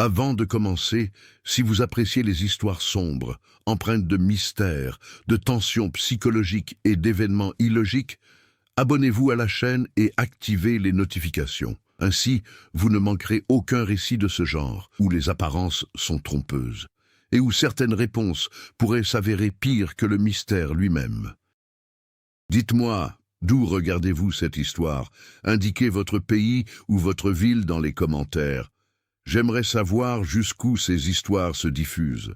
Avant de commencer, si vous appréciez les histoires sombres, empreintes de mystère, de tensions psychologiques et d'événements illogiques, abonnez-vous à la chaîne et activez les notifications. Ainsi, vous ne manquerez aucun récit de ce genre, où les apparences sont trompeuses, et où certaines réponses pourraient s'avérer pires que le mystère lui-même. Dites-moi, d'où regardez-vous cette histoire? Indiquez votre pays ou votre ville dans les commentaires. J'aimerais savoir jusqu'où ces histoires se diffusent.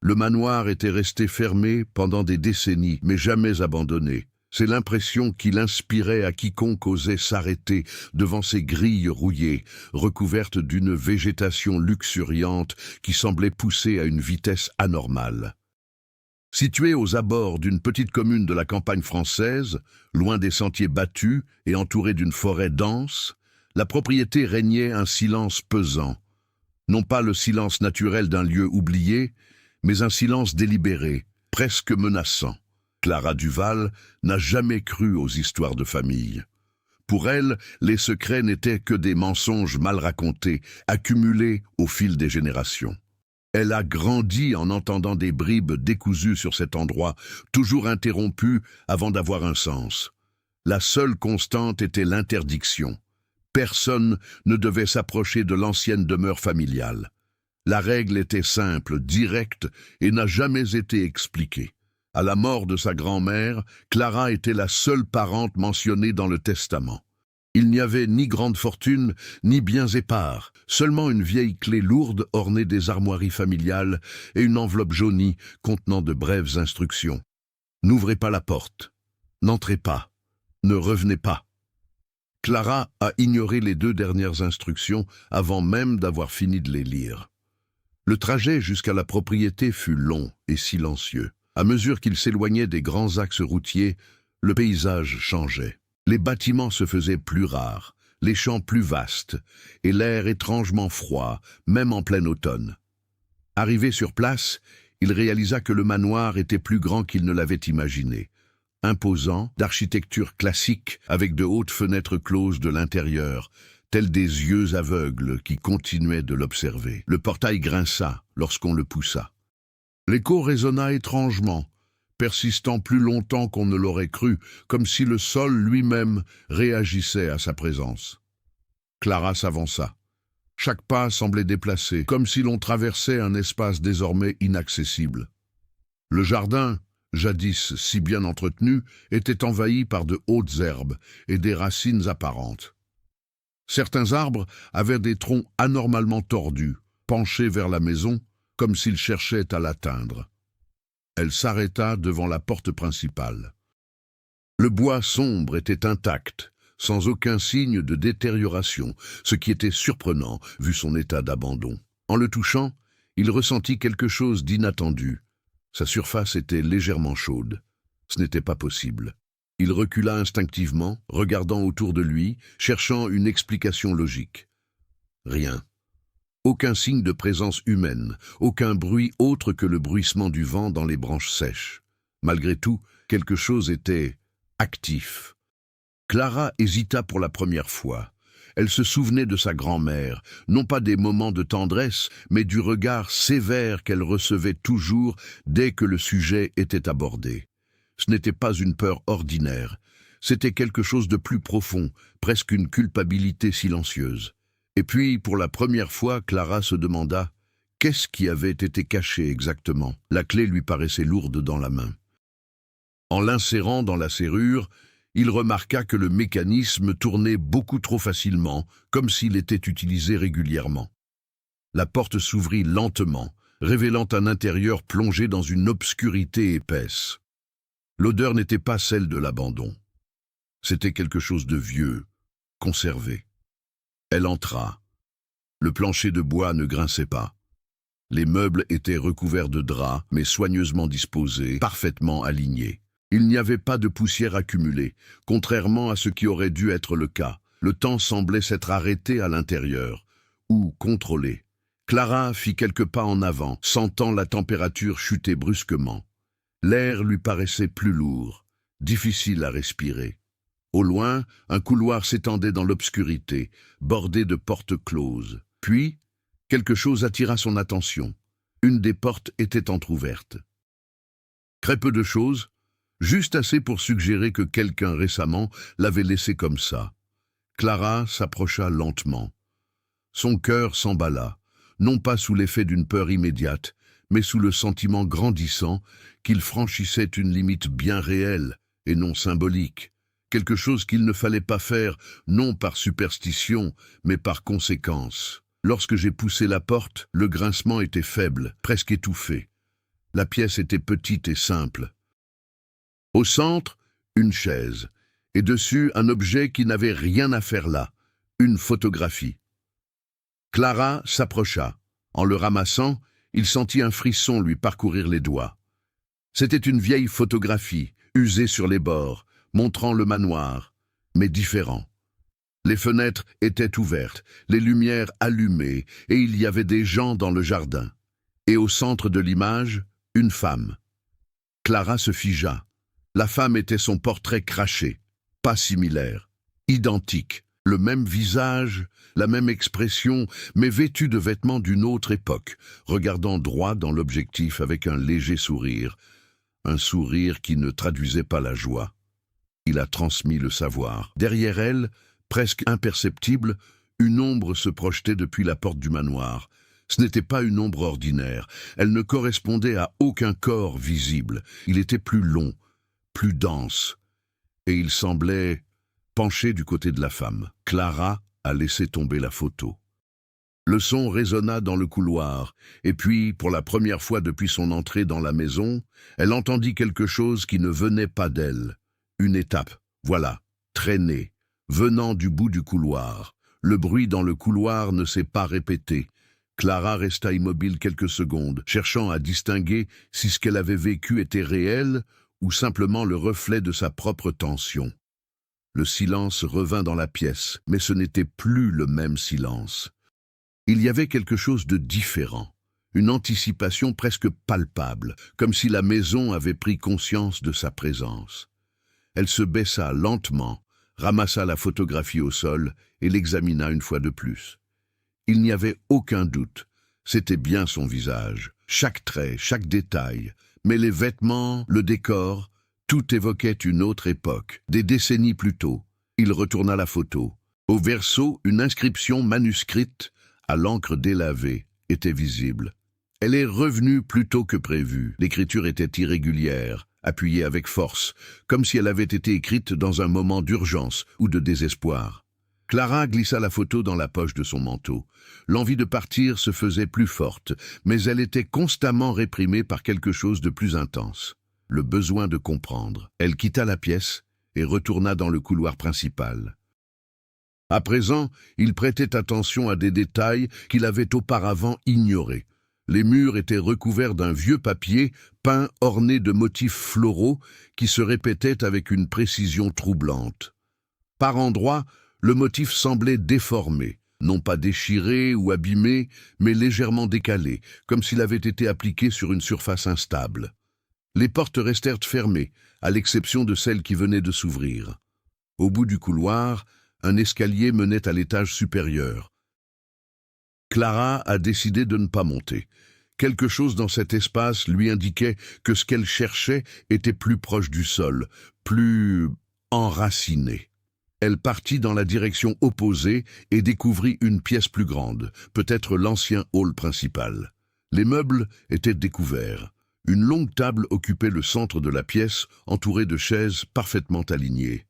Le manoir était resté fermé pendant des décennies, mais jamais abandonné. C'est l'impression qu'il inspirait à quiconque osait s'arrêter devant ces grilles rouillées, recouvertes d'une végétation luxuriante qui semblait pousser à une vitesse anormale. Située aux abords d'une petite commune de la campagne française, loin des sentiers battus et entourée d'une forêt dense, la propriété régnait un silence pesant. Non pas le silence naturel d'un lieu oublié, mais un silence délibéré, presque menaçant. Clara Duval n'a jamais cru aux histoires de famille. Pour elle, les secrets n'étaient que des mensonges mal racontés, accumulés au fil des générations. Elle a grandi en entendant des bribes décousues sur cet endroit, toujours interrompues avant d'avoir un sens. La seule constante était l'interdiction. Personne ne devait s'approcher de l'ancienne demeure familiale. La règle était simple, directe et n'a jamais été expliquée. À la mort de sa grand-mère, Clara était la seule parente mentionnée dans le testament. Il n'y avait ni grande fortune, ni biens épars, seulement une vieille clé lourde ornée des armoiries familiales et une enveloppe jaunie contenant de brèves instructions. N'ouvrez pas la porte, n'entrez pas, ne revenez pas. Clara a ignoré les 2 dernières instructions avant même d'avoir fini de les lire. Le trajet jusqu'à la propriété fut long et silencieux. À mesure qu'il s'éloignait des grands axes routiers, le paysage changeait. Les bâtiments se faisaient plus rares, les champs plus vastes, et l'air étrangement froid, même en plein automne. Arrivé sur place, il réalisa que le manoir était plus grand qu'il ne l'avait imaginé. Imposant, d'architecture classique, avec de hautes fenêtres closes de l'intérieur, tels des yeux aveugles qui continuaient de l'observer. Le portail grinça lorsqu'on le poussa. L'écho résonna étrangement, persistant plus longtemps qu'on ne l'aurait cru, comme si le sol lui-même réagissait à sa présence. Clara s'avança. Chaque pas semblait déplacé, comme si l'on traversait un espace désormais inaccessible. Le jardin, jadis si bien entretenu, était envahi par de hautes herbes et des racines apparentes. Certains arbres avaient des troncs anormalement tordus, penchés vers la maison, comme s'ils cherchaient à l'atteindre. Elle s'arrêta devant la porte principale. Le bois sombre était intact, sans aucun signe de détérioration, ce qui était surprenant vu son état d'abandon. En le touchant, il ressentit quelque chose d'inattendu. Sa surface était légèrement chaude. Ce n'était pas possible. Il recula instinctivement, regardant autour de lui, cherchant une explication logique. Rien. Aucun signe de présence humaine, aucun bruit autre que le bruissement du vent dans les branches sèches. Malgré tout, quelque chose était actif. Clara hésita pour la première fois. Elle se souvenait de sa grand-mère, non pas des moments de tendresse, mais du regard sévère qu'elle recevait toujours dès que le sujet était abordé. Ce n'était pas une peur ordinaire, c'était quelque chose de plus profond, presque une culpabilité silencieuse. Et puis, pour la première fois, Clara se demanda qu'est-ce qui avait été caché exactement. La clé lui paraissait lourde dans la main. En l'insérant dans la serrure, il remarqua que le mécanisme tournait beaucoup trop facilement, comme s'il était utilisé régulièrement. La porte s'ouvrit lentement, révélant un intérieur plongé dans une obscurité épaisse. L'odeur n'était pas celle de l'abandon. C'était quelque chose de vieux, conservé. Elle entra. Le plancher de bois ne grinçait pas. Les meubles étaient recouverts de draps, mais soigneusement disposés, parfaitement alignés. Il n'y avait pas de poussière accumulée, contrairement à ce qui aurait dû être le cas. Le temps semblait s'être arrêté à l'intérieur, ou contrôlé. Clara fit quelques pas en avant, sentant la température chuter brusquement. L'air lui paraissait plus lourd, difficile à respirer. Au loin, un couloir s'étendait dans l'obscurité, bordé de portes closes. Puis, Quelque chose attira son attention. Une des portes était entr'ouverte. Très peu de choses, juste assez pour suggérer que quelqu'un récemment l'avait laissé comme ça. Clara s'approcha lentement. Son cœur s'emballa, non pas sous l'effet d'une peur immédiate, mais sous le sentiment grandissant qu'il franchissait une limite bien réelle et non symbolique, quelque chose qu'il ne fallait pas faire, non par superstition, mais par conséquence. Lorsque j'ai poussé la porte, le grincement était faible, presque étouffé. La pièce était petite et simple. Au centre, une chaise, et dessus un objet qui n'avait rien à faire là, une photographie. Clara s'approcha. En le ramassant, il sentit un frisson lui parcourir les doigts. C'était une vieille photographie, usée sur les bords, montrant le manoir, mais différent. Les fenêtres étaient ouvertes, les lumières allumées, et il y avait des gens dans le jardin. Et au centre de l'image, une femme. Clara se figea. La femme était son portrait craché, pas similaire, identique, le même visage, la même expression, mais vêtue de vêtements d'une autre époque, regardant droit dans l'objectif avec un léger sourire, un sourire qui ne traduisait pas la joie. Il a transmis le savoir. Derrière elle, presque imperceptible, une ombre se projetait depuis la porte du manoir. Ce n'était pas une ombre ordinaire. Elle ne correspondait à aucun corps visible. Il était plus long, plus dense, et il semblait penché du côté de la femme. Clara a laissé tomber la photo. Le son résonna dans le couloir, et puis, pour la première fois depuis son entrée dans la maison, elle entendit quelque chose qui ne venait pas d'elle. Une étape, voilà, traînée, venant du bout du couloir. Le bruit dans le couloir ne s'est pas répété. Clara resta immobile quelques secondes, cherchant à distinguer si ce qu'elle avait vécu était réel ou simplement le reflet de sa propre tension. Le silence revint dans la pièce, mais ce n'était plus le même silence. Il y avait quelque chose de différent, une anticipation presque palpable, comme si la maison avait pris conscience de sa présence. Elle se baissa lentement, ramassa la photographie au sol et l'examina une fois de plus. Il n'y avait aucun doute, c'était bien son visage, chaque trait, chaque détail, mais les vêtements, le décor, tout évoquait une autre époque, des décennies plus tôt. Il retourna la photo. Au verso, une inscription manuscrite, à l'encre délavée, était visible. Elle est revenue plus tôt que prévu. L'écriture était irrégulière, appuyée avec force, comme si elle avait été écrite dans un moment d'urgence ou de désespoir. Clara glissa la photo dans la poche de son manteau. L'envie de partir se faisait plus forte, mais elle était constamment réprimée par quelque chose de plus intense. Le besoin de comprendre. Elle quitta la pièce et retourna dans le couloir principal. À présent, il prêtait attention à des détails qu'il avait auparavant ignorés. Les murs étaient recouverts d'un vieux papier peint orné de motifs floraux qui se répétaient avec une précision troublante. Par endroits, le motif semblait déformé, non pas déchiré ou abîmé, mais légèrement décalé, comme s'il avait été appliqué sur une surface instable. Les portes restèrent fermées, à l'exception de celle qui venait de s'ouvrir. Au bout du couloir, un escalier menait à l'étage supérieur. Clara a décidé de ne pas monter. Quelque chose dans cet espace lui indiquait que ce qu'elle cherchait était plus proche du sol, plus enraciné. Elle partit dans la direction opposée et découvrit une pièce plus grande, peut-être l'ancien hall principal. Les meubles étaient découverts. Une longue table occupait le centre de la pièce, entourée de chaises parfaitement alignées.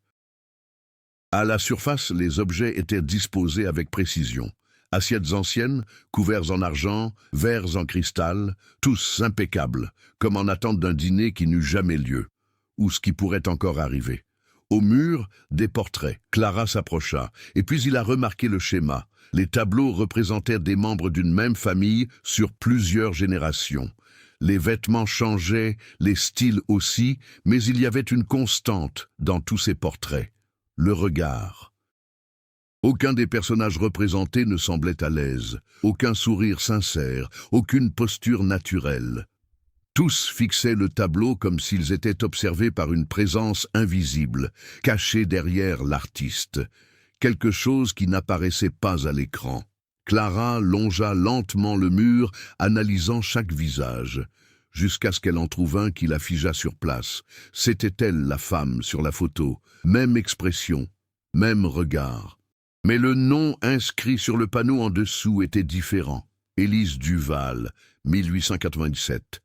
À la surface, les objets étaient disposés avec précision. Assiettes anciennes, couverts en argent, verres en cristal, tous impeccables, comme en attente d'un dîner qui n'eut jamais lieu, ou ce qui pourrait encore arriver. Au mur, des portraits. Clara s'approcha, et puis il a remarqué le schéma. Les tableaux représentaient des membres d'une même famille sur plusieurs générations. Les vêtements changeaient, les styles aussi, mais il y avait une constante dans tous ces portraits, le regard. Aucun des personnages représentés ne semblait à l'aise, aucun sourire sincère, aucune posture naturelle. Tous fixaient le tableau comme s'ils étaient observés par une présence invisible, cachée derrière l'artiste, quelque chose qui n'apparaissait pas à l'écran. Clara longea lentement le mur, analysant chaque visage, jusqu'à ce qu'elle en trouve un qui la figea sur place. C'était elle, la femme, sur la photo. Même expression, même regard. Mais le nom inscrit sur le panneau en dessous était différent. Élise Duval, 1897.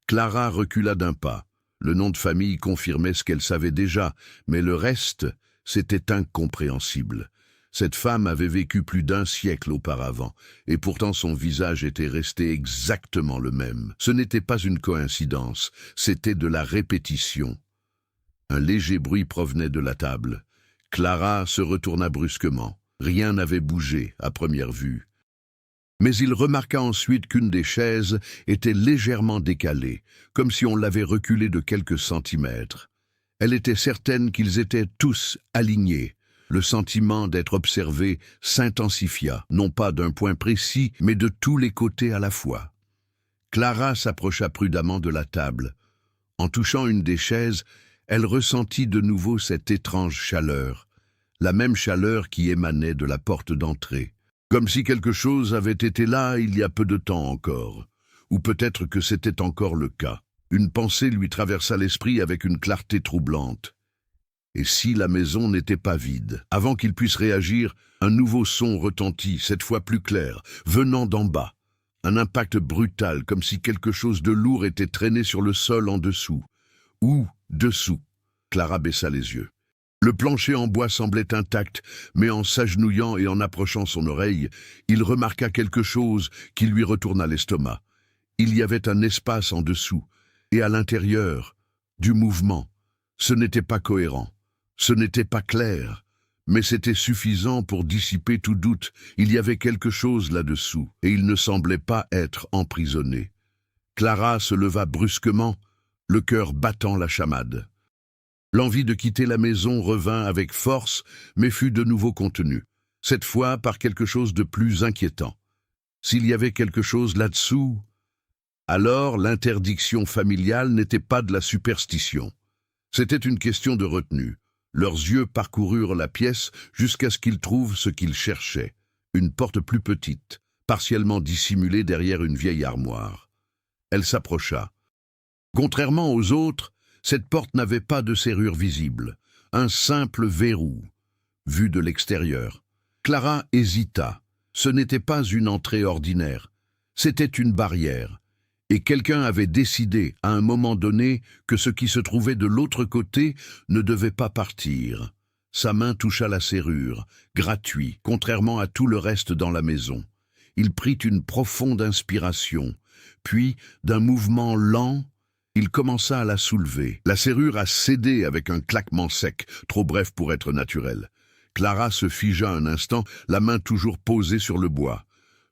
Clara recula d'un pas. Le nom de famille confirmait ce qu'elle savait déjà, mais le reste, c'était incompréhensible. Cette femme avait vécu plus d'un siècle auparavant, et pourtant son visage était resté exactement le même. Ce n'était pas une coïncidence, c'était de la répétition. Un léger bruit provenait de la table. Clara se retourna brusquement. Rien n'avait bougé à première vue. Mais il remarqua ensuite qu'une des chaises était légèrement décalée, comme si on l'avait reculée de quelques centimètres. Elle était certaine qu'ils étaient tous alignés. Le sentiment d'être observé s'intensifia, non pas d'un point précis, mais de tous les côtés à la fois. Clara s'approcha prudemment de la table. En touchant une des chaises, elle ressentit de nouveau cette étrange chaleur, la même chaleur qui émanait de la porte d'entrée, comme si quelque chose avait été là il y a peu de temps encore, ou peut-être que c'était encore le cas. Une pensée lui traversa l'esprit avec une clarté troublante. Et si la maison n'était pas vide? Avant qu'il puisse réagir, un nouveau son retentit, cette fois plus clair, venant d'en bas. Un impact brutal, comme si quelque chose de lourd était traîné sur le sol en dessous. Ou dessous. Clara baissa les yeux. Le plancher en bois semblait intact, mais en s'agenouillant et en approchant son oreille, il remarqua quelque chose qui lui retourna l'estomac. Il y avait un espace en dessous, et à l'intérieur, du mouvement. Ce n'était pas cohérent. Ce n'était pas clair, mais c'était suffisant pour dissiper tout doute. Il y avait quelque chose là-dessous, et il ne semblait pas être emprisonné. Clara se leva brusquement, le cœur battant la chamade. L'envie de quitter la maison revint avec force, mais fut de nouveau contenue, cette fois par quelque chose de plus inquiétant. S'il y avait quelque chose là-dessous, alors l'interdiction familiale n'était pas de la superstition. C'était une question de retenue. Leurs yeux parcoururent la pièce jusqu'à ce qu'ils trouvent ce qu'ils cherchaient, une porte plus petite, partiellement dissimulée derrière une vieille armoire. Elle s'approcha. Contrairement aux autres, cette porte n'avait pas de serrure visible, un simple verrou, vu de l'extérieur. Clara hésita. Ce n'était pas une entrée ordinaire, c'était une barrière. Et quelqu'un avait décidé, à un moment donné, que ce qui se trouvait de l'autre côté ne devait pas partir. Sa main toucha la serrure, gratuit, contrairement à tout le reste dans la maison. Il prit une profonde inspiration, puis, d'un mouvement lent, il commença à la soulever. La serrure a cédé avec un claquement sec, trop bref pour être naturel. Clara se figea un instant, la main toujours posée sur le bois.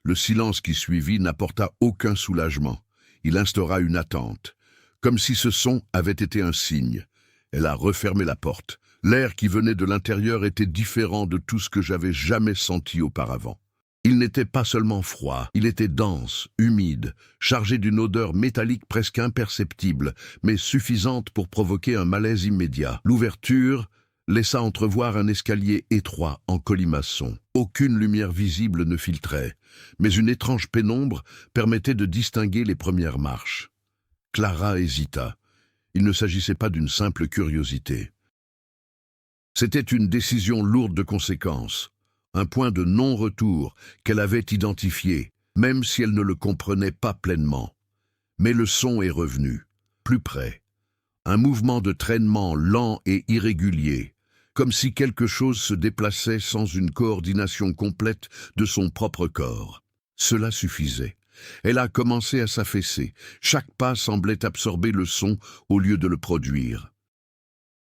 Le silence qui suivit n'apporta aucun soulagement. Il instaura une attente, comme si ce son avait été un signe. Elle a refermé la porte. L'air qui venait de l'intérieur était différent de tout ce que j'avais jamais senti auparavant. Il n'était pas seulement froid, il était dense, humide, chargé d'une odeur métallique presque imperceptible, mais suffisante pour provoquer un malaise immédiat. L'ouverture laissa entrevoir un escalier étroit en colimaçon. Aucune lumière visible ne filtrait, mais une étrange pénombre permettait de distinguer les premières marches. Clara hésita. Il ne s'agissait pas d'une simple curiosité. C'était une décision lourde de conséquences, un point de non-retour qu'elle avait identifié, même si elle ne le comprenait pas pleinement. Mais le son est revenu, plus près. Un mouvement de traînement lent et irrégulier, comme si quelque chose se déplaçait sans une coordination complète de son propre corps. Cela suffisait. Elle a commencé à s'affaisser. Chaque pas semblait absorber le son au lieu de le produire.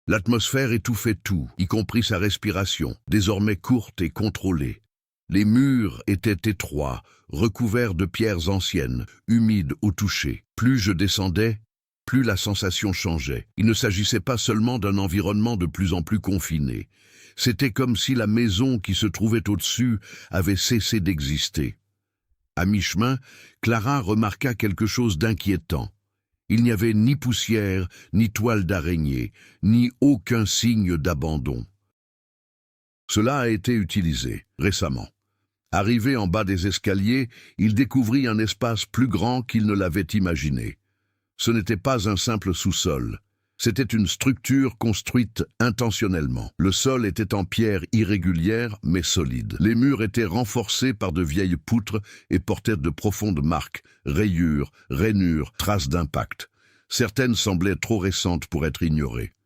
L'atmosphère étouffait tout, y compris sa respiration, désormais courte et contrôlée. Les murs étaient étroits, recouverts de pierres anciennes, humides au toucher. Plus je descendais, plus la sensation changeait. Il ne s'agissait pas seulement d'un environnement de plus en plus confiné. C'était comme si la maison qui se trouvait au-dessus avait cessé d'exister. À mi-chemin, Clara remarqua quelque chose d'inquiétant. Il n'y avait ni poussière, ni toile d'araignée, ni aucun signe d'abandon. Cela a été utilisé récemment. Arrivé en bas des escaliers, il découvrit un espace plus grand qu'il ne l'avait imaginé. Ce n'était pas un simple sous-sol. C'était une structure construite intentionnellement. Le sol était en pierre irrégulière mais solide. Les murs étaient renforcés par de vieilles poutres et portaient de profondes marques, rayures, rainures, traces d'impact. Certaines semblaient trop récentes pour être ignorées.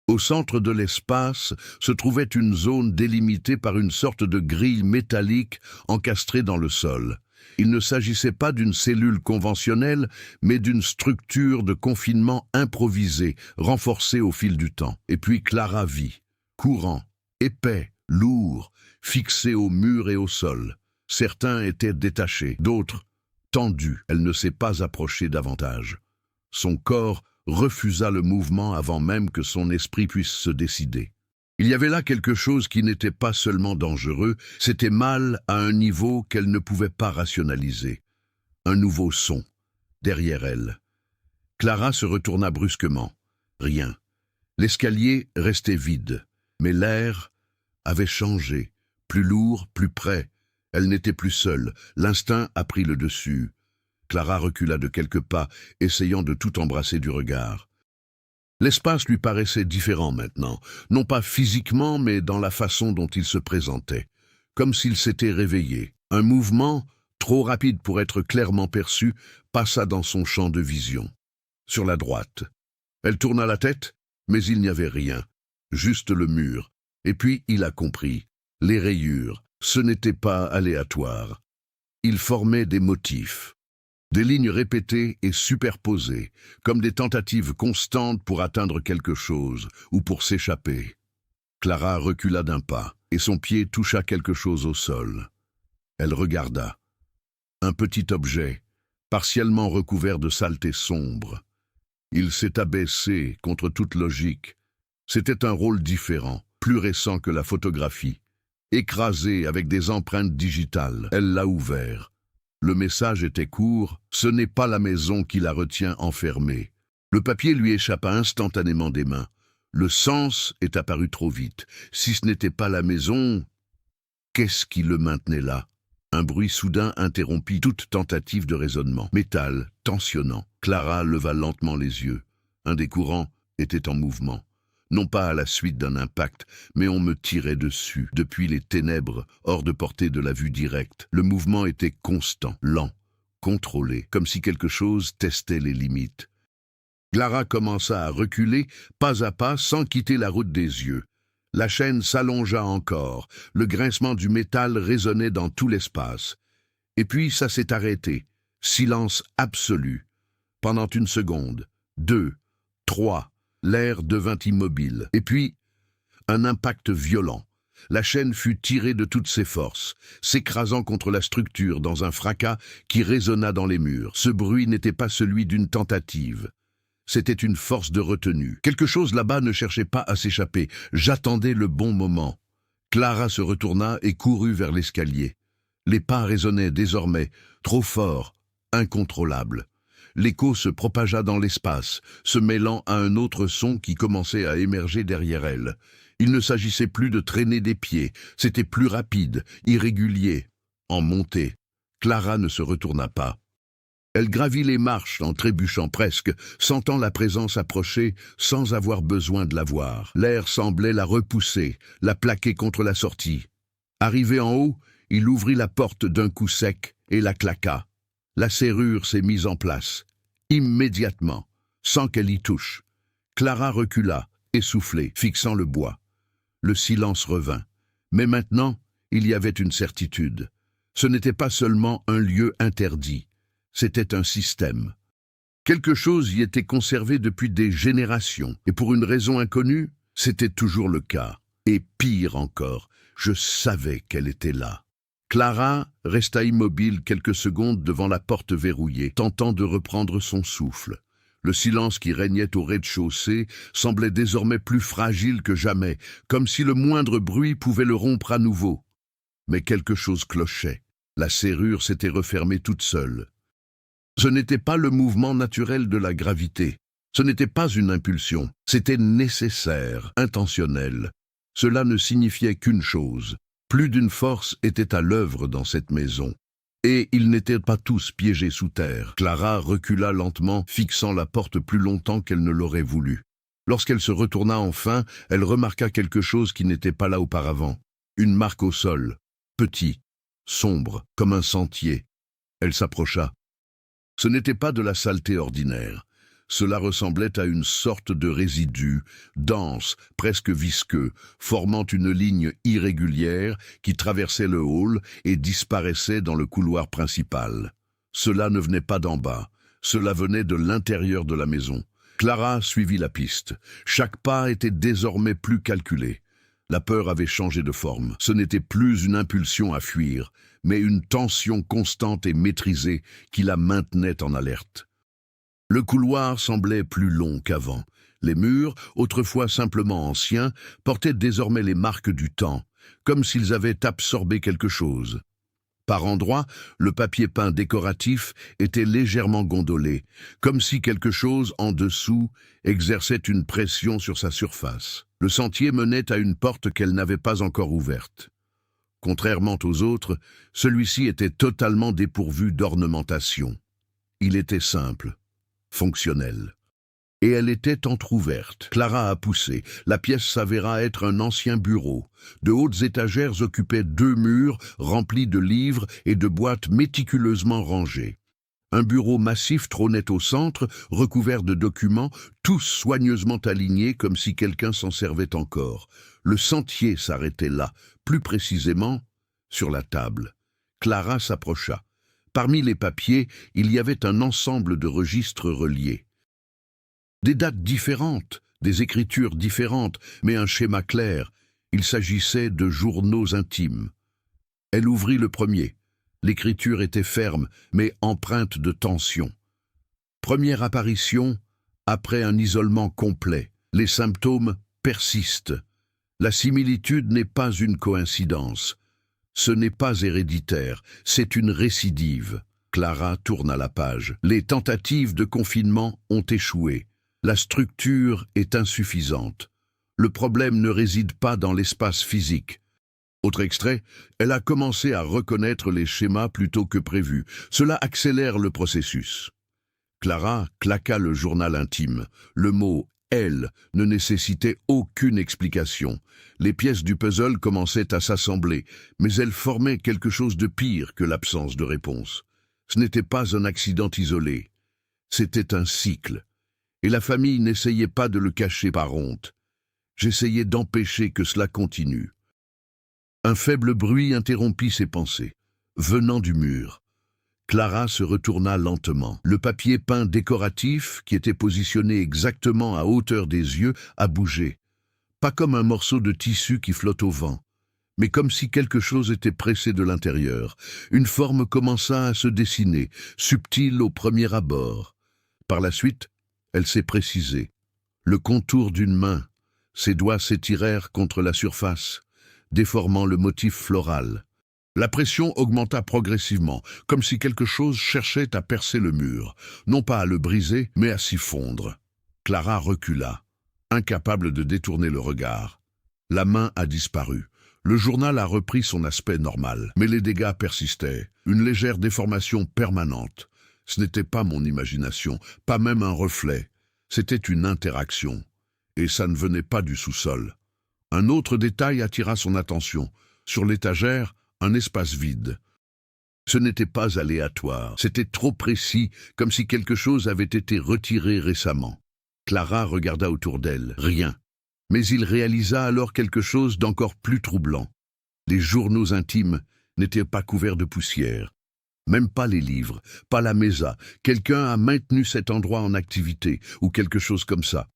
Au centre de l'espace se trouvait une zone délimitée par une sorte de grille métallique encastrée dans le sol. Il ne s'agissait pas d'une cellule conventionnelle, mais d'une structure de confinement improvisée, renforcée au fil du temps. Et puis Clara vit, courant, épais, lourd, fixé au mur et au sol. Certains étaient détachés, d'autres tendus. Elle ne s'est pas approchée davantage. Son corps refusa le mouvement avant même que son esprit puisse se décider. Il y avait là quelque chose qui n'était pas seulement dangereux, c'était mal à un niveau qu'elle ne pouvait pas rationaliser. Un nouveau son, derrière elle. Clara se retourna brusquement. Rien. L'escalier restait vide, mais l'air avait changé. Plus lourd, plus près. Elle n'était plus seule. L'instinct a pris le dessus. Clara recula de quelques pas, essayant de tout embrasser du regard. L'espace lui paraissait différent maintenant, non pas physiquement, mais dans la façon dont il se présentait, comme s'il s'était réveillé. Un mouvement, trop rapide pour être clairement perçu, passa dans son champ de vision. Sur la droite. Elle tourna la tête, mais il n'y avait rien, juste le mur. Et puis il a compris. Les rayures, ce n'était pas aléatoire. Ils formaient des motifs. Des lignes répétées et superposées, comme des tentatives constantes pour atteindre quelque chose ou pour s'échapper. Clara recula d'un pas, et son pied toucha quelque chose au sol. Elle regarda. Un petit objet, partiellement recouvert de saleté sombre. Il s'est abaissé contre toute logique. C'était un rôle différent, plus récent que la photographie. Écrasé avec des empreintes digitales, elle l'a ouvert. Le message était court, ce n'est pas la maison qui la retient enfermée. Le papier lui échappa instantanément des mains. Le sens est apparu trop vite. Si ce n'était pas la maison, qu'est-ce qui le maintenait là? Un bruit soudain interrompit toute tentative de raisonnement. Métal, tensionnant. Clara leva lentement les yeux. Un des courants était en mouvement. Non pas à la suite d'un impact, mais on me tirait dessus, depuis les ténèbres, hors de portée de la vue directe. Le mouvement était constant, lent, contrôlé, comme si quelque chose testait les limites. Clara commença à reculer, pas à pas, sans quitter la route des yeux. La chaîne s'allongea encore, le grincement du métal résonnait dans tout l'espace. Et puis ça s'est arrêté, silence absolu. Pendant une seconde, 2, 3, l'air devint immobile. Et puis, un impact violent. La chaîne fut tirée de toutes ses forces, s'écrasant contre la structure dans un fracas qui résonna dans les murs. Ce bruit n'était pas celui d'une tentative. C'était une force de retenue. Quelque chose là-bas ne cherchait pas à s'échapper. J'attendais le bon moment. Clara se retourna et courut vers l'escalier. Les pas résonnaient désormais, trop forts, incontrôlables. L'écho se propagea dans l'espace, se mêlant à un autre son qui commençait à émerger derrière elle. Il ne s'agissait plus de traîner des pieds, c'était plus rapide, irrégulier, en montée. Clara ne se retourna pas. Elle gravit les marches en trébuchant presque, sentant la présence approcher sans avoir besoin de la voir. L'air semblait la repousser, la plaquer contre la sortie. Arrivé en haut, il ouvrit la porte d'un coup sec et la claqua. La serrure s'est mise en place, immédiatement, sans qu'elle y touche. Clara recula, essoufflée, fixant le bois. Le silence revint. Mais maintenant, il y avait une certitude. Ce n'était pas seulement un lieu interdit, c'était un système. Quelque chose y était conservé depuis des générations, et pour une raison inconnue, c'était toujours le cas. Et pire encore, je savais qu'elle était là. Clara resta immobile quelques secondes devant la porte verrouillée, tentant de reprendre son souffle. Le silence qui régnait au rez-de-chaussée semblait désormais plus fragile que jamais, comme si le moindre bruit pouvait le rompre à nouveau. Mais quelque chose clochait. La serrure s'était refermée toute seule. Ce n'était pas le mouvement naturel de la gravité. Ce n'était pas une impulsion. C'était nécessaire, intentionnel. Cela ne signifiait qu'une chose. Plus d'une force était à l'œuvre dans cette maison. Et ils n'étaient pas tous piégés sous terre. Clara recula lentement, fixant la porte plus longtemps qu'elle ne l'aurait voulu. Lorsqu'elle se retourna enfin, elle remarqua quelque chose qui n'était pas là auparavant. Une marque au sol, petit, sombre, comme un sentier. Elle s'approcha. Ce n'était pas de la saleté ordinaire. Cela ressemblait à une sorte de résidu, dense, presque visqueux, formant une ligne irrégulière qui traversait le hall et disparaissait dans le couloir principal. Cela ne venait pas d'en bas, cela venait de l'intérieur de la maison. Clara suivit la piste. Chaque pas était désormais plus calculé. La peur avait changé de forme. Ce n'était plus une impulsion à fuir, mais une tension constante et maîtrisée qui la maintenait en alerte. Le couloir semblait plus long qu'avant. Les murs, autrefois simplement anciens, portaient désormais les marques du temps, comme s'ils avaient absorbé quelque chose. Par endroits, le papier peint décoratif était légèrement gondolé, comme si quelque chose en dessous exerçait une pression sur sa surface. Le sentier menait à une porte qu'elle n'avait pas encore ouverte. Contrairement aux autres, celui-ci était totalement dépourvu d'ornementation. Il était simple, fonctionnelle. Et elle était entr'ouverte. Clara a poussé. La pièce s'avéra être un ancien bureau. De hautes étagères occupaient 2 murs remplis de livres et de boîtes méticuleusement rangées. Un bureau massif trônait au centre, recouvert de documents, tous soigneusement alignés comme si quelqu'un s'en servait encore. Le sentier s'arrêtait là, plus précisément sur la table. Clara s'approcha. Parmi les papiers, il y avait un ensemble de registres reliés. Des dates différentes, des écritures différentes, mais un schéma clair. Il s'agissait de journaux intimes. Elle ouvrit le premier. L'écriture était ferme, mais empreinte de tension. Première apparition, après un isolement complet. Les symptômes persistent. La similitude n'est pas une coïncidence. Ce n'est pas héréditaire, c'est une récidive. Clara tourna la page. Les tentatives de confinement ont échoué. La structure est insuffisante. Le problème ne réside pas dans l'espace physique. Autre extrait, elle a commencé à reconnaître les schémas plutôt que prévu. Cela accélère le processus. Clara claqua le journal intime. Le mot « elle » ne nécessitait aucune explication. Les pièces du puzzle commençaient à s'assembler, mais elles formaient quelque chose de pire que l'absence de réponse. Ce n'était pas un accident isolé. C'était un cycle. Et la famille n'essayait pas de le cacher par honte. J'essayais d'empêcher que cela continue. Un faible bruit interrompit ses pensées, venant du mur. Clara se retourna lentement. Le papier peint décoratif, qui était positionné exactement à hauteur des yeux, a bougé. Pas comme un morceau de tissu qui flotte au vent, mais comme si quelque chose était pressé de l'intérieur. Une forme commença à se dessiner, subtile au premier abord. Par la suite, elle s'est précisée. Le contour d'une main. Ses doigts s'étirèrent contre la surface, déformant le motif floral. La pression augmenta progressivement, comme si quelque chose cherchait à percer le mur, non pas à le briser, mais à s'y fondre. Clara recula, incapable de détourner le regard. La main a disparu. Le journal a repris son aspect normal, mais les dégâts persistaient, une légère déformation permanente. Ce n'était pas mon imagination, pas même un reflet. C'était une interaction. Et ça ne venait pas du sous-sol. Un autre détail attira son attention. Sur l'étagère, un espace vide. Ce n'était pas aléatoire, c'était trop précis, comme si quelque chose avait été retiré récemment. Clara regarda autour d'elle, rien. Mais il réalisa alors quelque chose d'encore plus troublant. Les journaux intimes n'étaient pas couverts de poussière. Même pas les livres, pas la mesa. Quelqu'un a maintenu cet endroit en activité, ou quelque chose comme ça.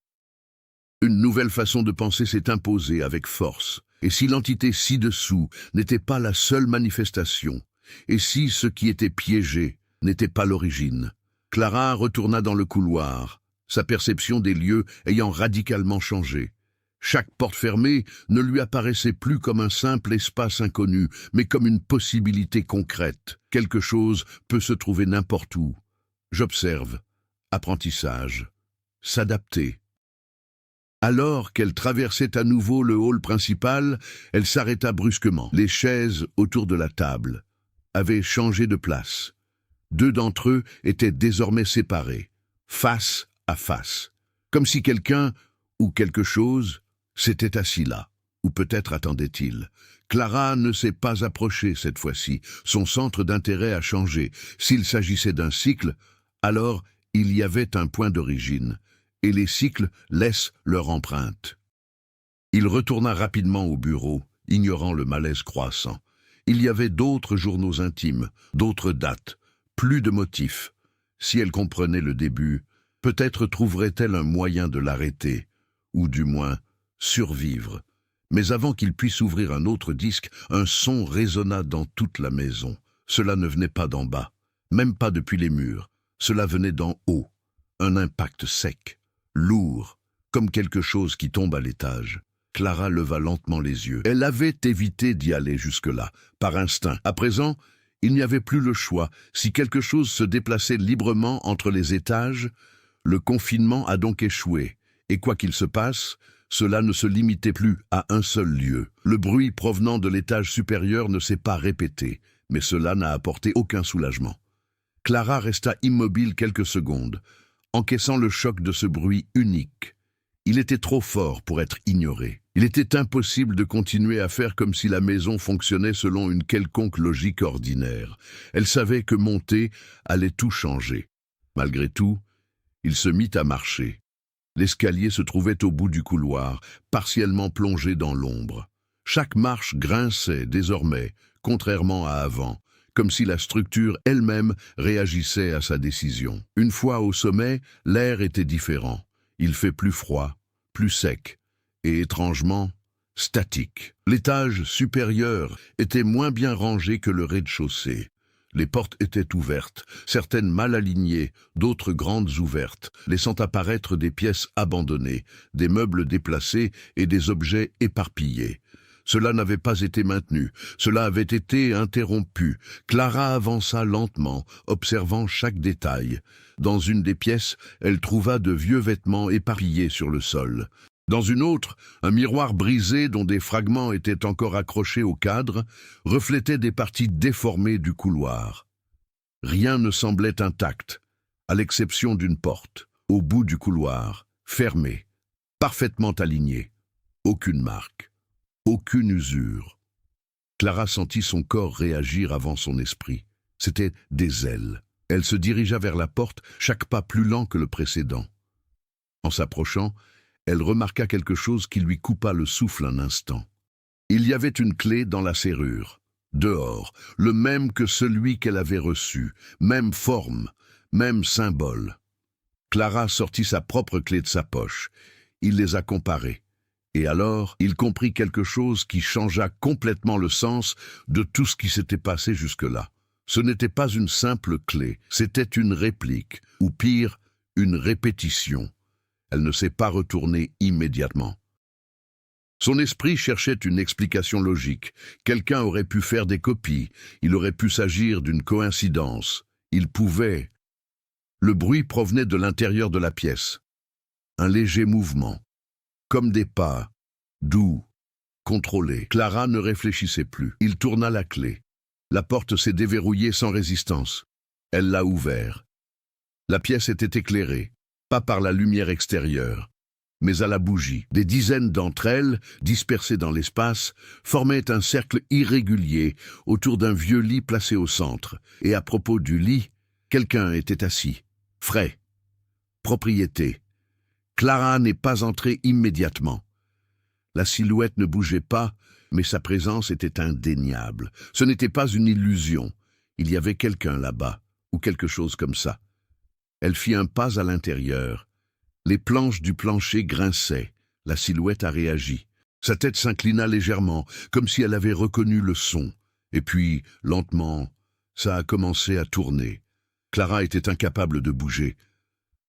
Une nouvelle façon de penser s'est imposée avec force. Et si l'entité ci-dessous n'était pas la seule manifestation, et si ce qui était piégé n'était pas l'origine? Clara retourna dans le couloir, sa perception des lieux ayant radicalement changé. Chaque porte fermée ne lui apparaissait plus comme un simple espace inconnu, mais comme une possibilité concrète. Quelque chose peut se trouver n'importe où. J'observe. Apprentissage. S'adapter. Alors qu'elle traversait à nouveau le hall principal, elle s'arrêta brusquement. Les chaises autour de la table avaient changé de place. Deux d'entre eux étaient désormais séparés, face à face, comme si quelqu'un ou quelque chose s'était assis là, ou peut-être attendait-il. Clara ne s'est pas approchée cette fois-ci, son centre d'intérêt a changé. S'il s'agissait d'un cycle, alors il y avait un point d'origine, et les cycles laissent leur empreinte. Il retourna rapidement au bureau, ignorant le malaise croissant. Il y avait d'autres journaux intimes, d'autres dates, plus de motifs. Si elle comprenait le début, peut-être trouverait-elle un moyen de l'arrêter, ou du moins survivre. Mais avant qu'il puisse ouvrir un autre disque, un son résonna dans toute la maison. Cela ne venait pas d'en bas, même pas depuis les murs. Cela venait d'en haut. Un impact sec, lourd, comme quelque chose qui tombe à l'étage. Clara leva lentement les yeux. Elle avait évité d'y aller jusque-là, par instinct. À présent, il n'y avait plus le choix. Si quelque chose se déplaçait librement entre les étages, le confinement a donc échoué. Et quoi qu'il se passe, cela ne se limitait plus à un seul lieu. Le bruit provenant de l'étage supérieur ne s'est pas répété, mais cela n'a apporté aucun soulagement. Clara resta immobile quelques secondes, encaissant le choc de ce bruit unique. Il était trop fort pour être ignoré. Il était impossible de continuer à faire comme si la maison fonctionnait selon une quelconque logique ordinaire. Elle savait que monter allait tout changer. Malgré tout, il se mit à marcher. L'escalier se trouvait au bout du couloir, partiellement plongé dans l'ombre. Chaque marche grinçait désormais, contrairement à avant, comme si la structure elle-même réagissait à sa décision. Une fois au sommet, l'air était différent. Il fait plus froid, plus sec, et étrangement statique. L'étage supérieur était moins bien rangé que le rez-de-chaussée. Les portes étaient ouvertes, certaines mal alignées, d'autres grandes ouvertes, laissant apparaître des pièces abandonnées, des meubles déplacés et des objets éparpillés. Cela n'avait pas été maintenu, cela avait été interrompu. Clara avança lentement, observant chaque détail. Dans une des pièces, elle trouva de vieux vêtements éparpillés sur le sol. Dans une autre, un miroir brisé dont des fragments étaient encore accrochés au cadre reflétait des parties déformées du couloir. Rien ne semblait intact, à l'exception d'une porte, au bout du couloir, fermée, parfaitement alignée. Aucune marque, aucune usure. Clara sentit son corps réagir avant son esprit. C'était des ailes. Elle se dirigea vers la porte, chaque pas plus lent que le précédent. En s'approchant, elle remarqua quelque chose qui lui coupa le souffle un instant. Il y avait une clé dans la serrure, dehors, le même que celui qu'elle avait reçu, même forme, même symbole. Clara sortit sa propre clé de sa poche. Il les a comparées. Et alors, il comprit quelque chose qui changea complètement le sens de tout ce qui s'était passé jusque-là. Ce n'était pas une simple clé, c'était une réplique, ou pire, une répétition. Elle ne s'est pas retournée immédiatement. Son esprit cherchait une explication logique. Quelqu'un aurait pu faire des copies, il aurait pu s'agir d'une coïncidence. Il pouvait. Le bruit provenait de l'intérieur de la pièce. Un léger mouvement, comme des pas, doux, contrôlés. Clara ne réfléchissait plus. Il tourna la clé. La porte s'est déverrouillée sans résistance. Elle l'a ouverte. La pièce était éclairée. Pas par la lumière extérieure, mais à la bougie. Des dizaines d'entre elles, dispersées dans l'espace, formaient un cercle irrégulier autour d'un vieux lit placé au centre. Et à propos du lit, quelqu'un était assis. Frais. Propriété. Clara n'est pas entrée immédiatement. La silhouette ne bougeait pas, mais sa présence était indéniable. Ce n'était pas une illusion. Il y avait quelqu'un là-bas, ou quelque chose comme ça. Elle fit un pas à l'intérieur. Les planches du plancher grinçaient. La silhouette a réagi. Sa tête s'inclina légèrement, comme si elle avait reconnu le son. Et puis, lentement, ça a commencé à tourner. Clara était incapable de bouger.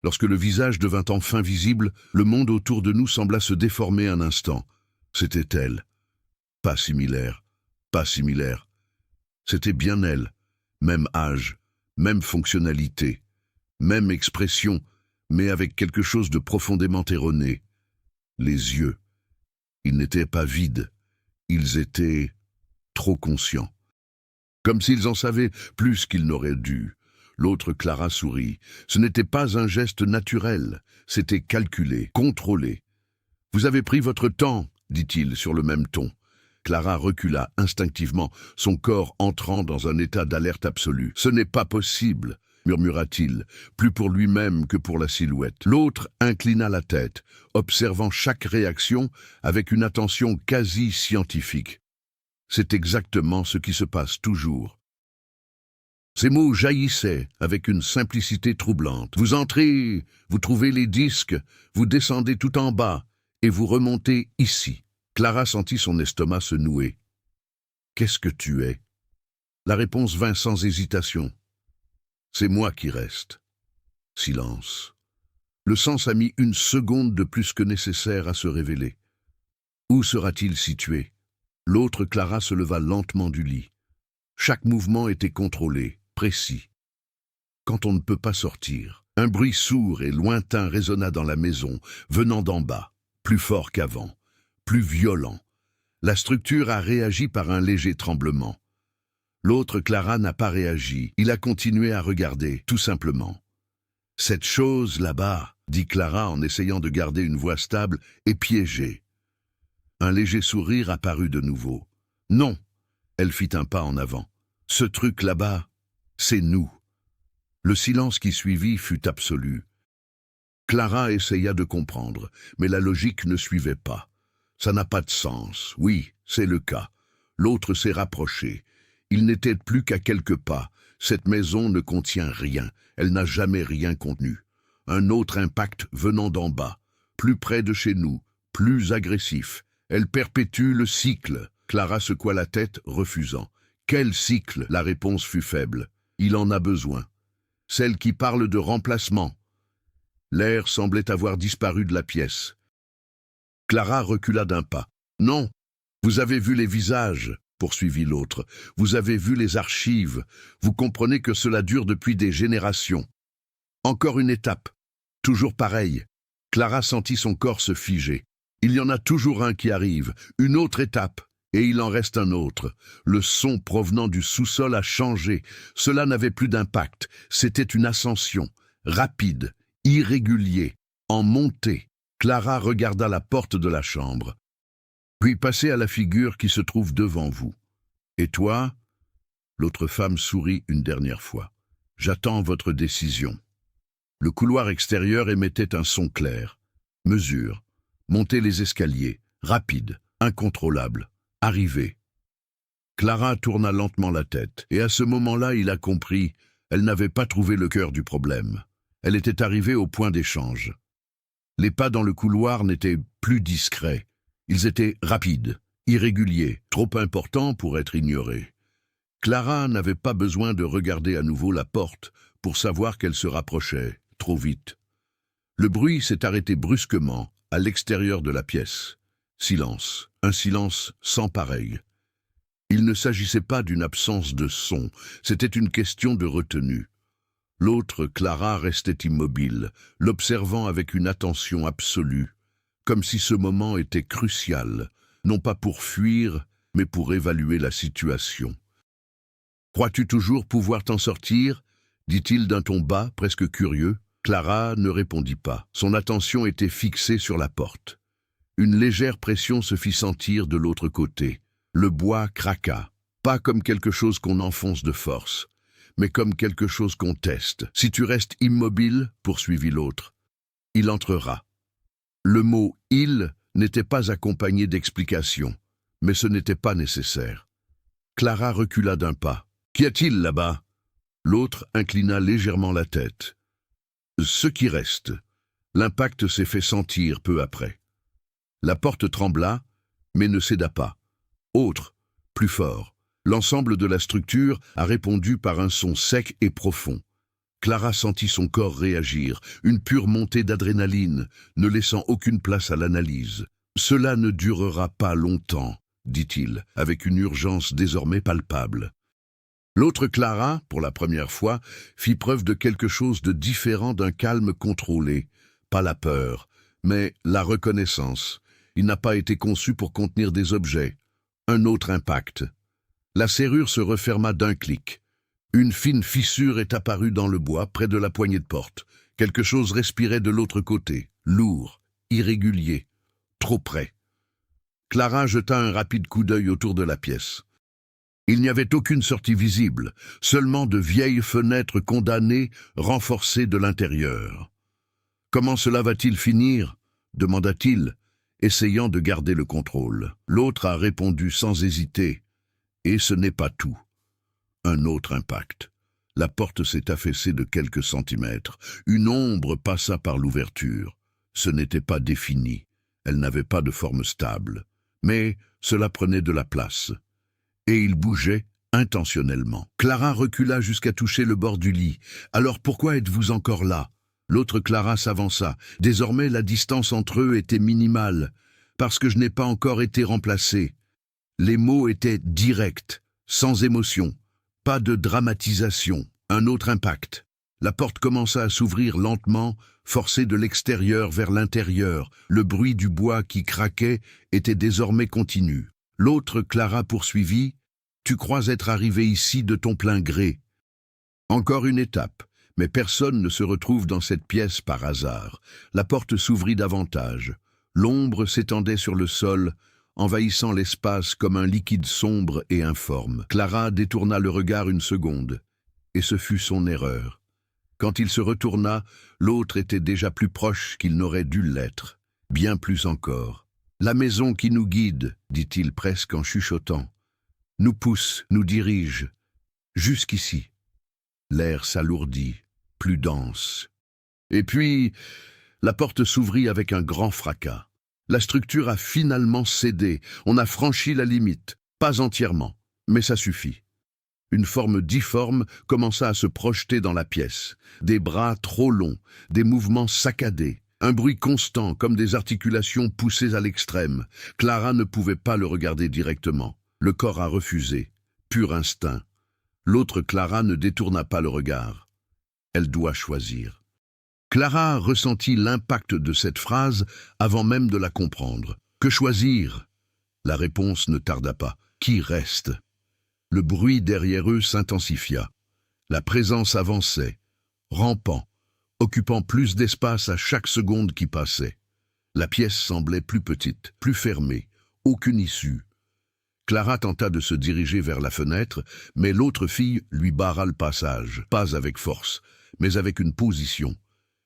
Lorsque le visage devint enfin visible, le monde autour de nous sembla se déformer un instant. C'était elle. Pas similaire, pas similaire. C'était bien elle. Même âge, même fonctionnalité. Même expression, mais avec quelque chose de profondément erroné. les yeux. Ils n'étaient pas vides, ils étaient trop conscients. Comme s'ils en savaient plus qu'ils n'auraient dû. L'autre Clara sourit. Ce n'était pas un geste naturel, c'était calculé, contrôlé. « Vous avez pris votre temps », dit-il sur le même ton. Clara recula instinctivement, son corps entrant dans un état d'alerte absolue. « Ce n'est pas possible », murmura-t-il, plus pour lui-même que pour la silhouette. L'autre inclina la tête, observant chaque réaction avec une attention quasi scientifique. C'est exactement ce qui se passe toujours. Ces mots jaillissaient avec une simplicité troublante. Vous entrez, vous trouvez les disques, vous descendez tout en bas, et vous remontez ici. Clara sentit son estomac se nouer. Qu'est-ce que tu es? La réponse vint sans hésitation. C'est moi qui reste. Silence. Le sens a mis une seconde de plus que nécessaire à se révéler. Où sera-t-il situé? L'autre Clara se leva lentement du lit. Chaque mouvement était contrôlé, précis. Quand on ne peut pas sortir, un bruit sourd et lointain résonna dans la maison, venant d'en bas, plus fort qu'avant, plus violent. La structure a réagi par un léger tremblement. L'autre Clara n'a pas réagi, il a continué à regarder, tout simplement. « Cette chose là-bas », dit Clara en essayant de garder une voix stable, est piégée. Un léger sourire apparut de nouveau. « Non », elle fit un pas en avant. « Ce truc là-bas, c'est nous. » Le silence qui suivit fut absolu. Clara essaya de comprendre, mais la logique ne suivait pas. Ça n'a pas de sens. Oui, c'est le cas. L'autre s'est rapproché. Il n'était plus qu'à quelques pas. Cette maison ne contient rien. Elle n'a jamais rien contenu. Un autre impact venant d'en bas, plus près de chez nous, plus agressif. Elle perpétue le cycle. Clara secoua la tête, refusant. Quel cycle? La réponse fut faible. Il en a besoin. Celle qui parle de remplacement. L'air semblait avoir disparu de la pièce. Clara recula d'un pas. Non, vous avez vu les visages, poursuivit l'autre. Vous avez vu les archives. Vous comprenez que cela dure depuis des générations. Encore une étape. Toujours pareil. Clara sentit son corps se figer. Il y en a toujours un qui arrive, une autre étape, et il en reste un autre. Le son provenant du sous-sol a changé. Cela n'avait plus d'impact. C'était une ascension, rapide, irrégulier, en montée. Clara regarda la porte de la chambre. Puis passez à la figure qui se trouve devant vous. Et toi? L'autre femme sourit une dernière fois. J'attends votre décision. Le couloir extérieur émettait un son clair. Mesure. Montez les escaliers. Rapide. Incontrôlable. Arrivez. Clara tourna lentement la tête, et à ce moment-là, il a compris. Elle n'avait pas trouvé le cœur du problème. Elle était arrivée au point d'échange. Les pas dans le couloir n'étaient plus discrets. Ils étaient rapides, irréguliers, trop importants pour être ignorés. Clara n'avait pas besoin de regarder à nouveau la porte pour savoir qu'elle se rapprochait, trop vite. Le bruit s'est arrêté brusquement, à l'extérieur de la pièce. Silence, un silence sans pareil. Il ne s'agissait pas d'une absence de son, c'était une question de retenue. L'autre, Clara, restait immobile, l'observant avec une attention absolue, comme si ce moment était crucial, non pas pour fuir, mais pour évaluer la situation. « Crois-tu toujours pouvoir t'en sortir ?» dit-il d'un ton bas, presque curieux. Clara ne répondit pas. Son attention était fixée sur la porte. Une légère pression se fit sentir de l'autre côté. Le bois craqua, pas comme quelque chose qu'on enfonce de force, mais comme quelque chose qu'on teste. « Si tu restes immobile, » poursuivit l'autre, « il entrera. » Le mot « il » n'était pas accompagné d'explication, mais ce n'était pas nécessaire. Clara recula d'un pas. « Qu'y a-t-il là-bas » L'autre inclina légèrement la tête. « Ce qui reste. » L'impact s'est fait sentir peu après. La porte trembla, mais ne céda pas. Autre, plus fort. L'ensemble de la structure a répondu par un son sec et profond. Clara sentit son corps réagir, une pure montée d'adrénaline, ne laissant aucune place à l'analyse. « Cela ne durera pas longtemps, » dit-il, avec une urgence désormais palpable. L'autre Clara, pour la première fois, fit preuve de quelque chose de différent d'un calme contrôlé. Pas la peur, mais la reconnaissance. Il n'a pas été conçu pour contenir des objets. Un autre impact. La serrure se referma d'un clic. Une fine fissure est apparue dans le bois, près de la poignée de porte. Quelque chose respirait de l'autre côté, lourd, irrégulier, trop près. Clara jeta un rapide coup d'œil autour de la pièce. Il n'y avait aucune sortie visible, seulement de vieilles fenêtres condamnées, renforcées de l'intérieur. « Comment cela va-t-il finir ?» demanda-t-il, essayant de garder le contrôle. L'autre a répondu sans hésiter. Et ce n'est pas tout. Un autre impact. La porte s'est affaissée de quelques centimètres. Une ombre passa par l'ouverture. Ce n'était pas défini. Elle n'avait pas de forme stable. Mais cela prenait de la place. Et il bougeait intentionnellement. Clara recula jusqu'à toucher le bord du lit. « Alors pourquoi êtes-vous encore là ?» L'autre Clara s'avança. Désormais, la distance entre eux était minimale, parce que je n'ai pas encore été remplacé. Les mots étaient directs, sans émotion, pas de dramatisation. Un autre impact. La porte commença à s'ouvrir lentement, forcée de l'extérieur vers l'intérieur. Le bruit du bois qui craquait était désormais continu. L'autre Clara poursuivit. « Tu crois être arrivé ici de ton plein gré. » Encore une étape. Mais personne ne se retrouve dans cette pièce par hasard. La porte s'ouvrit davantage. L'ombre s'étendait sur le sol, envahissant l'espace comme un liquide sombre et informe. Clara détourna le regard une seconde, et ce fut son erreur. Quand il se retourna, l'autre était déjà plus proche qu'il n'aurait dû l'être, bien plus encore. « La maison qui nous guide, dit-il presque en chuchotant, nous pousse, nous dirige, jusqu'ici. » L'air s'alourdit, plus dense. Et puis, la porte s'ouvrit avec un grand fracas. La structure a finalement cédé. On a franchi la limite. Pas entièrement, mais ça suffit. Une forme difforme commença à se projeter dans la pièce. Des bras trop longs, des mouvements saccadés, un bruit constant comme des articulations poussées à l'extrême. Clara ne pouvait pas le regarder directement. Le corps a refusé. Pur instinct. L'autre Clara ne détourna pas le regard. Elle doit choisir. Clara ressentit l'impact de cette phrase avant même de la comprendre. Que choisir? La réponse ne tarda pas. Qui reste? Le bruit derrière eux s'intensifia. La présence avançait, rampant, occupant plus d'espace à chaque seconde qui passait. La pièce semblait plus petite, plus fermée, aucune issue. Clara tenta de se diriger vers la fenêtre, mais l'autre fille lui barra le passage, pas avec force, mais avec une position.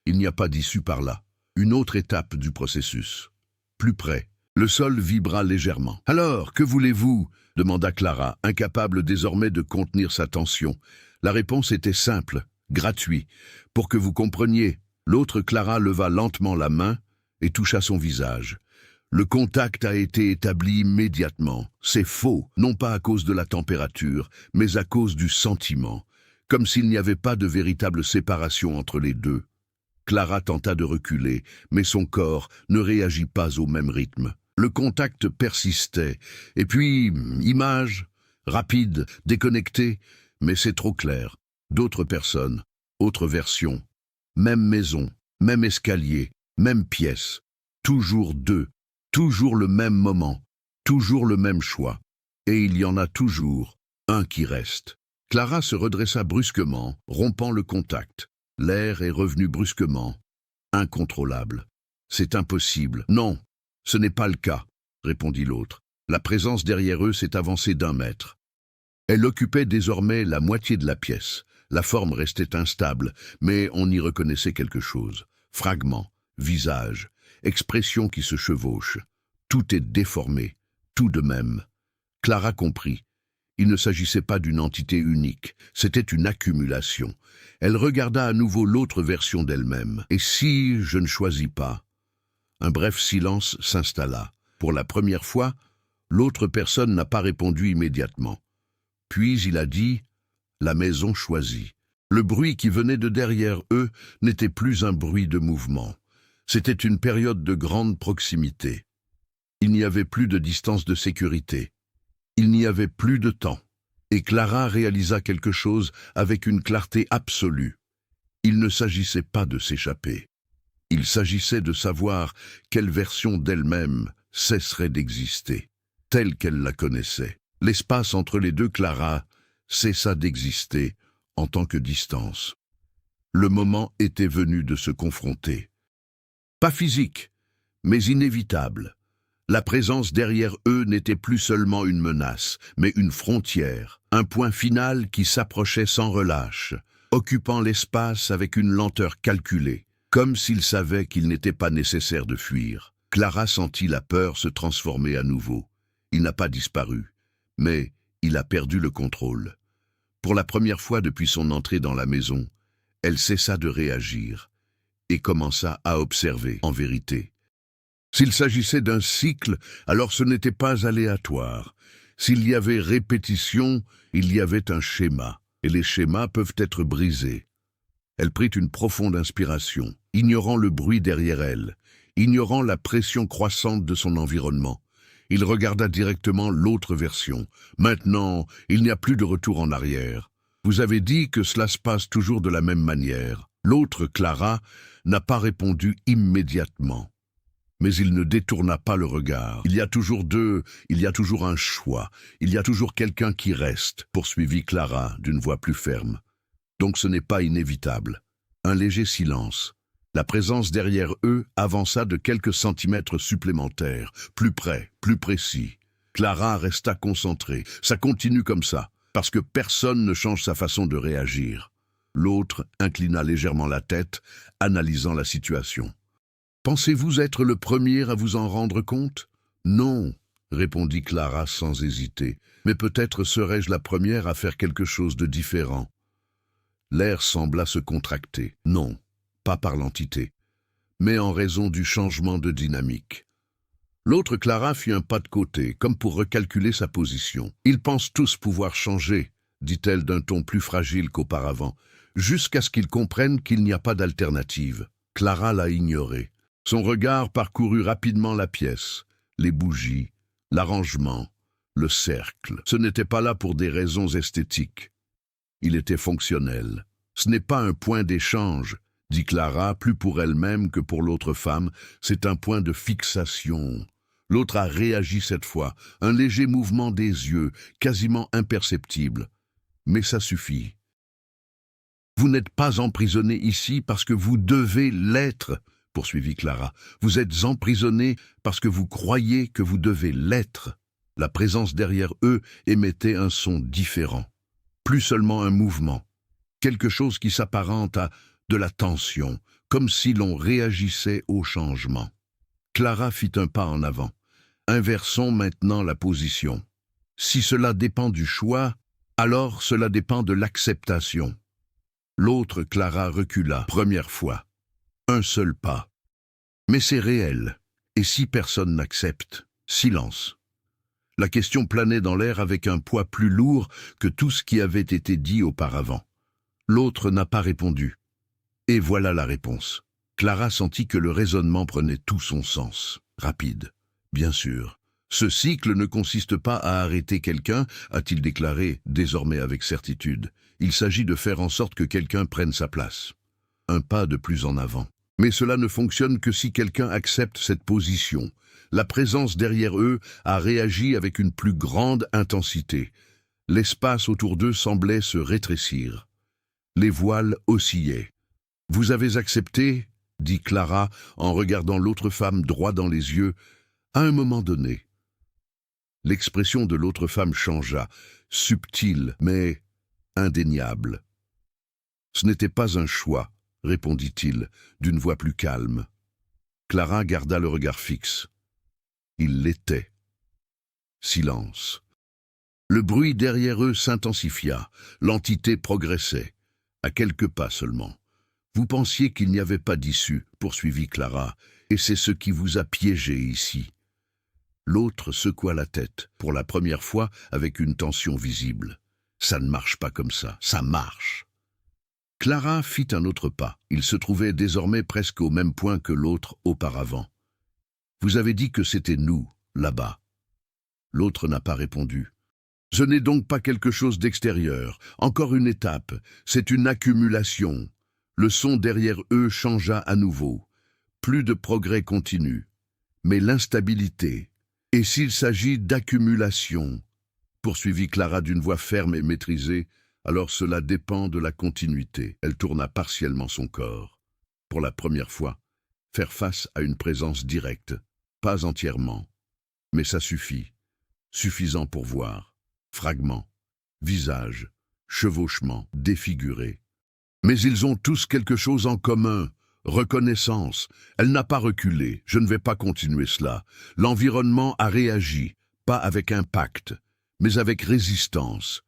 Il n'y a pas d'issue par là. Une autre étape du processus. Plus près, le sol vibra légèrement. « Alors, que voulez-vous » demanda Clara, incapable désormais de contenir sa tension. La réponse était simple, gratuite. Pour que vous compreniez, l'autre Clara leva lentement la main et toucha son visage. Le contact a été établi immédiatement. C'est faux, non pas à cause de la température, mais à cause du sentiment, comme s'il n'y avait pas de véritable séparation entre les deux. Clara tenta de reculer, mais son corps ne réagit pas au même rythme. Le contact persistait, et puis, image, rapide, déconnectée, mais c'est trop clair. D'autres personnes, autre version, même maison, même escalier, même pièce, toujours deux. Toujours le même moment, toujours le même choix. Et il y en a toujours un qui reste. Clara se redressa brusquement, rompant le contact. L'air est revenu brusquement. Incontrôlable. C'est impossible. Non, ce n'est pas le cas, répondit l'autre. La présence derrière eux s'est avancée d'1 mètre. Elle occupait désormais la moitié de la pièce. La forme restait instable, mais on y reconnaissait quelque chose. Fragments, visages, expression qui se chevauche. Tout est déformé, tout de même. Clara comprit. Il ne s'agissait pas d'une entité unique, c'était une accumulation. Elle regarda à nouveau l'autre version d'elle-même. « Et si je ne choisis pas ?» Un bref silence s'installa. Pour la première fois, l'autre personne n'a pas répondu immédiatement. Puis il a dit « La maison choisit ». Le bruit qui venait de derrière eux n'était plus un bruit de mouvement. C'était une période de grande proximité. Il n'y avait plus de distance de sécurité. Il n'y avait plus de temps. Et Clara réalisa quelque chose avec une clarté absolue. Il ne s'agissait pas de s'échapper. Il s'agissait de savoir quelle version d'elle-même cesserait d'exister, telle qu'elle la connaissait. L'espace entre les deux Clara cessa d'exister en tant que distance. Le moment était venu de se confronter. Pas physique, mais inévitable. La présence derrière eux n'était plus seulement une menace, mais une frontière, un point final qui s'approchait sans relâche, occupant l'espace avec une lenteur calculée, comme s'il savait qu'il n'était pas nécessaire de fuir. Clara sentit la peur se transformer à nouveau. Il n'a pas disparu, mais il a perdu le contrôle. Pour la première fois depuis son entrée dans la maison, elle cessa de réagir et commença à observer en vérité. S'il s'agissait d'un cycle, alors ce n'était pas aléatoire. S'il y avait répétition, il y avait un schéma, et les schémas peuvent être brisés. Elle prit une profonde inspiration, ignorant le bruit derrière elle, ignorant la pression croissante de son environnement. Il regarda directement l'autre version. Maintenant, il n'y a plus de retour en arrière. Vous avez dit que cela se passe toujours de la même manière. L'autre, Clara, n'a pas répondu immédiatement. Mais il ne détourna pas le regard. Il y a toujours un choix. Il y a toujours quelqu'un qui reste, poursuivit Clara d'une voix plus ferme. Donc ce n'est pas inévitable. Un léger silence. La présence derrière eux avança de quelques centimètres supplémentaires, plus près, plus précis. Clara resta concentrée. Ça continue comme ça, parce que personne ne change sa façon de réagir. L'autre inclina légèrement la tête, analysant la situation. Pensez-vous être le premier à vous en rendre compte? Non, répondit Clara sans hésiter, mais peut-être serais-je la première à faire quelque chose de différent. L'air sembla se contracter. Non, pas par l'entité, mais en raison du changement de dynamique. L'autre Clara fit un pas de côté, comme pour recalculer sa position. « Ils pensent tous pouvoir changer », dit-elle d'un ton plus fragile qu'auparavant, jusqu'à ce qu'ils comprennent qu'il n'y a pas d'alternative. Clara l'a ignoré. Son regard parcourut rapidement la pièce, les bougies, l'arrangement, le cercle. Ce n'était pas là pour des raisons esthétiques. Il était fonctionnel. Ce n'est pas un point d'échange, dit Clara, plus pour elle-même que pour l'autre femme, c'est un point de fixation. L'autre a réagi cette fois, un léger mouvement des yeux, quasiment imperceptible. Mais ça suffit. Vous n'êtes pas emprisonné ici parce que vous devez l'être, poursuivit Clara. Vous êtes emprisonné parce que vous croyez que vous devez l'être. La présence derrière eux émettait un son différent. Plus seulement un mouvement. Quelque chose qui s'apparente à de la tension, comme si l'on réagissait au changement. Clara fit un pas en avant. Inversons maintenant la position. Si cela dépend du choix, alors cela dépend de l'acceptation. L'autre Clara recula, première fois. Un seul pas. Mais c'est réel. Et si personne n'accepte? Silence. La question planait dans l'air avec un poids plus lourd que tout ce qui avait été dit auparavant. L'autre n'a pas répondu. Et voilà la réponse. Clara sentit que le raisonnement prenait tout son sens. Rapide. Bien sûr. Ce cycle ne consiste pas à arrêter quelqu'un, a-t-il déclaré, désormais avec certitude. Il s'agit de faire en sorte que quelqu'un prenne sa place. Un pas de plus en avant. Mais cela ne fonctionne que si quelqu'un accepte cette position. La présence derrière eux a réagi avec une plus grande intensité. L'espace autour d'eux semblait se rétrécir. Les voiles oscillaient. « Vous avez accepté ?» dit Clara en regardant l'autre femme droit dans les yeux, à un moment donné. L'expression de l'autre femme changea, subtile mais indéniable. « Ce n'était pas un choix », répondit-il, d'une voix plus calme. Clara garda le regard fixe. Il l'était. Silence. Le bruit derrière eux s'intensifia. L'entité progressait, à quelques pas seulement. Vous pensiez qu'il n'y avait pas d'issue, poursuivit Clara, et c'est ce qui vous a piégé ici. L'autre secoua la tête, pour la première fois avec une tension visible. Ça ne marche pas comme ça marche. Clara fit un autre pas. Il se trouvait désormais presque au même point que l'autre auparavant. Vous avez dit que c'était nous, là-bas. L'autre n'a pas répondu. Ce n'est donc pas quelque chose d'extérieur. Encore une étape. C'est une accumulation. Le son derrière eux changea à nouveau. plus de progrès continu, mais l'instabilité. Et s'il s'agit d'accumulation, poursuivit Clara d'une voix ferme et maîtrisée, alors cela dépend de la continuité. Elle tourna partiellement son corps. Pour la première fois, faire face à une présence directe, pas entièrement. Mais ça suffit, suffisant pour voir. Fragments, visages, chevauchements, défigurés. Mais ils ont tous quelque chose en commun. Reconnaissance. Elle n'a pas reculé. Je ne vais pas continuer cela. L'environnement a réagi, pas avec impact, mais avec résistance.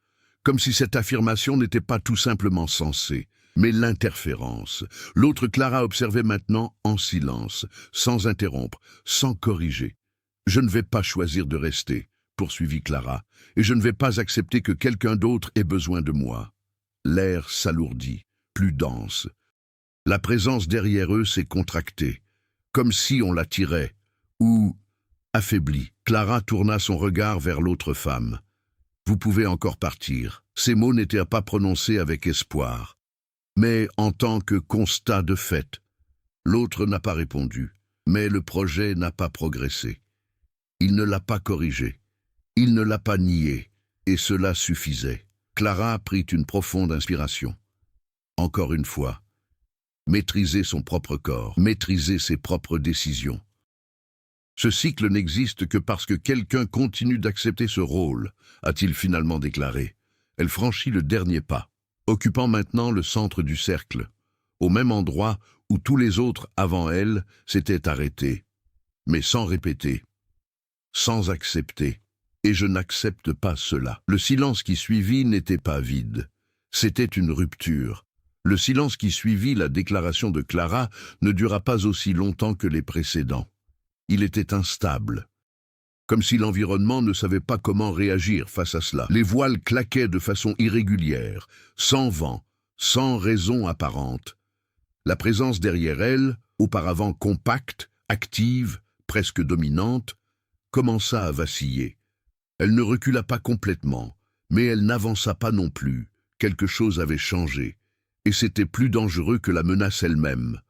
Comme si cette affirmation n'était pas tout simplement sensée, mais l'interférence. L'autre Clara observait maintenant en silence, sans interrompre, sans corriger. « Je ne vais pas choisir de rester », poursuivit Clara, « et je ne vais pas accepter que quelqu'un d'autre ait besoin de moi. » L'air s'alourdit, plus dense. La présence derrière eux s'est contractée, comme si on la tirait, ou affaiblie. Clara tourna son regard vers l'autre femme. « Vous pouvez encore partir. » Ces mots n'étaient pas prononcés avec espoir, mais en tant que constat de fait. L'autre n'a pas répondu, mais le projet n'a pas progressé. Il ne l'a pas corrigé, il ne l'a pas nié, et cela suffisait. Clara prit une profonde inspiration. Encore une fois, maîtriser son propre corps, maîtriser ses propres décisions. Ce cycle n'existe que parce que quelqu'un continue d'accepter ce rôle, a-t-il finalement déclaré. Elle franchit le dernier pas, occupant maintenant le centre du cercle, au même endroit où tous les autres avant elle s'étaient arrêtés, mais sans répéter, sans accepter. Et je n'accepte pas cela. Le silence qui suivit n'était pas vide, c'était une rupture. Le silence qui suivit la déclaration de Clara ne dura pas aussi longtemps que les précédents. Il était instable, comme si l'environnement ne savait pas comment réagir face à cela. Les voiles claquaient de façon irrégulière, sans vent, sans raison apparente. La présence derrière elle, auparavant compacte, active, presque dominante, commença à vaciller. Elle ne recula pas complètement, mais elle n'avança pas non plus. Quelque chose avait changé, et c'était plus dangereux que la menace elle-même.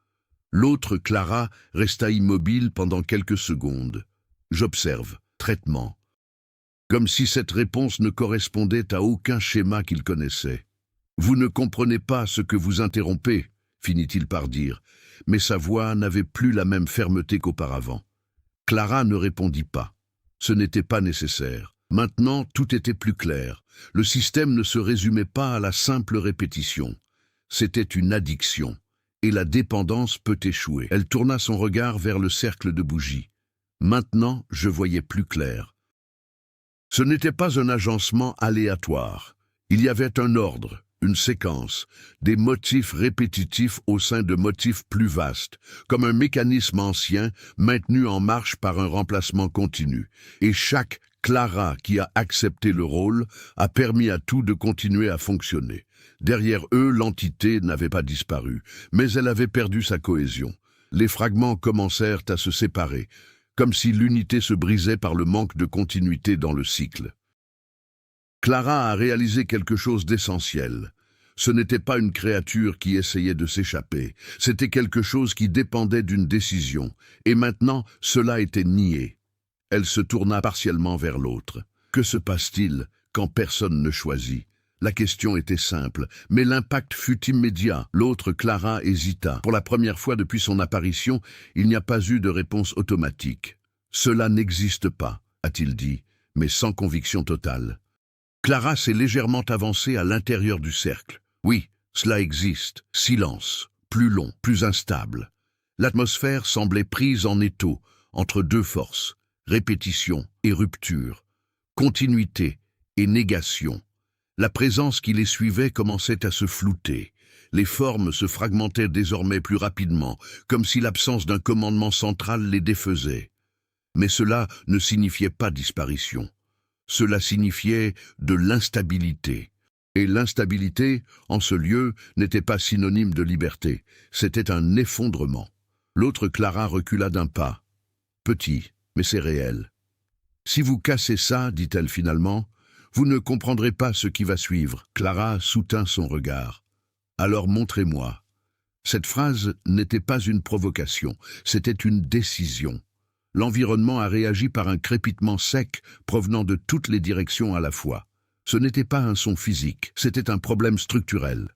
L'autre, Clara, resta immobile pendant quelques secondes. J'observe. Traitement. Comme si cette réponse ne correspondait à aucun schéma qu'il connaissait. « Vous ne comprenez pas ce que vous interrompez », finit-il par dire, mais sa voix n'avait plus la même fermeté qu'auparavant. Clara ne répondit pas. Ce n'était pas nécessaire. Maintenant, tout était plus clair. Le système ne se résumait pas à la simple répétition. C'était une addiction, et la dépendance peut échouer. Elle tourna son regard vers le cercle de bougies. Maintenant, je voyais plus clair. Ce n'était pas un agencement aléatoire. Il y avait un ordre, une séquence, des motifs répétitifs au sein de motifs plus vastes, comme un mécanisme ancien maintenu en marche par un remplacement continu. Et chaque Clara qui a accepté le rôle a permis à tout de continuer à fonctionner. Derrière eux, l'entité n'avait pas disparu, mais elle avait perdu sa cohésion. Les fragments commencèrent à se séparer, comme si l'unité se brisait par le manque de continuité dans le cycle. Clara a réalisé quelque chose d'essentiel. Ce n'était pas une créature qui essayait de s'échapper, c'était quelque chose qui dépendait d'une décision, et maintenant cela était nié. Elle se tourna partiellement vers l'autre. Que se passe-t-il quand personne ne choisit? La question était simple, mais l'impact fut immédiat. L'autre, Clara, hésita. Pour la première fois depuis son apparition, il n'y a pas eu de réponse automatique. « Cela n'existe pas », a-t-il dit, mais sans conviction totale. Clara s'est légèrement avancée à l'intérieur du cercle. Oui, cela existe. Silence, plus long, plus instable. L'atmosphère semblait prise en étau, entre deux forces, répétition et rupture, continuité et négation. La présence qui les suivait commençait à se flouter. Les formes se fragmentaient désormais plus rapidement, comme si l'absence d'un commandement central les défaisait. Mais cela ne signifiait pas disparition. Cela signifiait de l'instabilité. Et l'instabilité, en ce lieu, n'était pas synonyme de liberté. C'était un effondrement. L'autre Clara recula d'un pas. Petit, mais c'est réel. « Si vous cassez ça, dit-elle finalement, vous ne comprendrez pas ce qui va suivre. » Clara soutint son regard. « Alors montrez-moi. » Cette phrase n'était pas une provocation, c'était une décision. L'environnement a réagi par un crépitement sec provenant de toutes les directions à la fois. Ce n'était pas un son physique, c'était un problème structurel.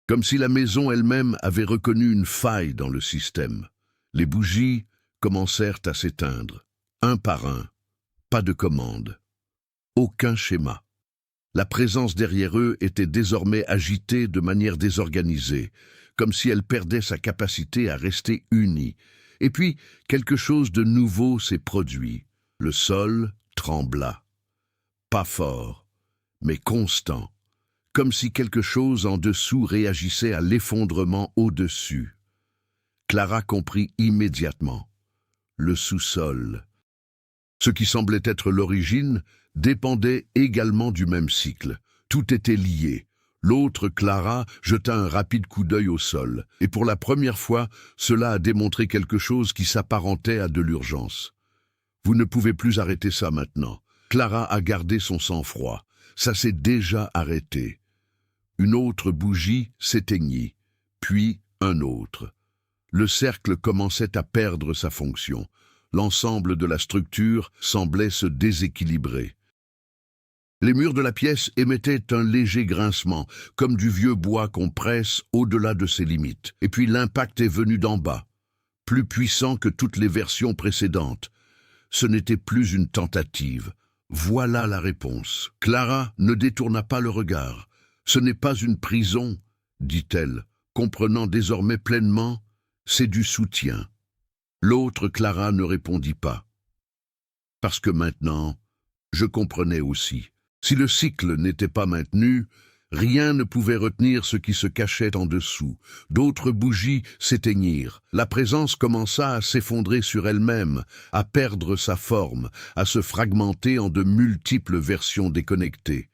Comme si la maison elle-même avait reconnu une faille dans le système. Les bougies commencèrent à s'éteindre, un par un. Pas de commande. Aucun schéma. La présence derrière eux était désormais agitée de manière désorganisée, comme si elle perdait sa capacité à rester unie. Et puis, quelque chose de nouveau s'est produit. Le sol trembla. Pas fort, mais constant, comme si quelque chose en dessous réagissait à l'effondrement au-dessus. Clara comprit immédiatement. Le sous-sol. Ce qui semblait être l'origine dépendait également du même cycle. Tout était lié. L'autre, Clara, jeta un rapide coup d'œil au sol, et pour la première fois, cela a démontré quelque chose qui s'apparentait à de l'urgence. Vous ne pouvez plus arrêter ça maintenant. Clara a gardé son sang-froid. Ça s'est déjà arrêté. Une autre bougie s'éteignit, puis un autre. Le cercle commençait à perdre sa fonction. L'ensemble de la structure semblait se déséquilibrer. Les murs de la pièce émettaient un léger grincement, comme du vieux bois qu'on presse au-delà de ses limites. Et puis l'impact est venu d'en bas, plus puissant que toutes les versions précédentes. Ce n'était plus une tentative. Voilà la réponse. Clara ne détourna pas le regard. Ce n'est pas une prison, dit-elle, comprenant désormais pleinement, c'est du soutien. L'autre, Clara, ne répondit pas. Parce que maintenant, je comprenais aussi. Si le cycle n'était pas maintenu, rien ne pouvait retenir ce qui se cachait en dessous. D'autres bougies s'éteignirent. La présence commença à s'effondrer sur elle-même, à perdre sa forme, à se fragmenter en de multiples versions déconnectées.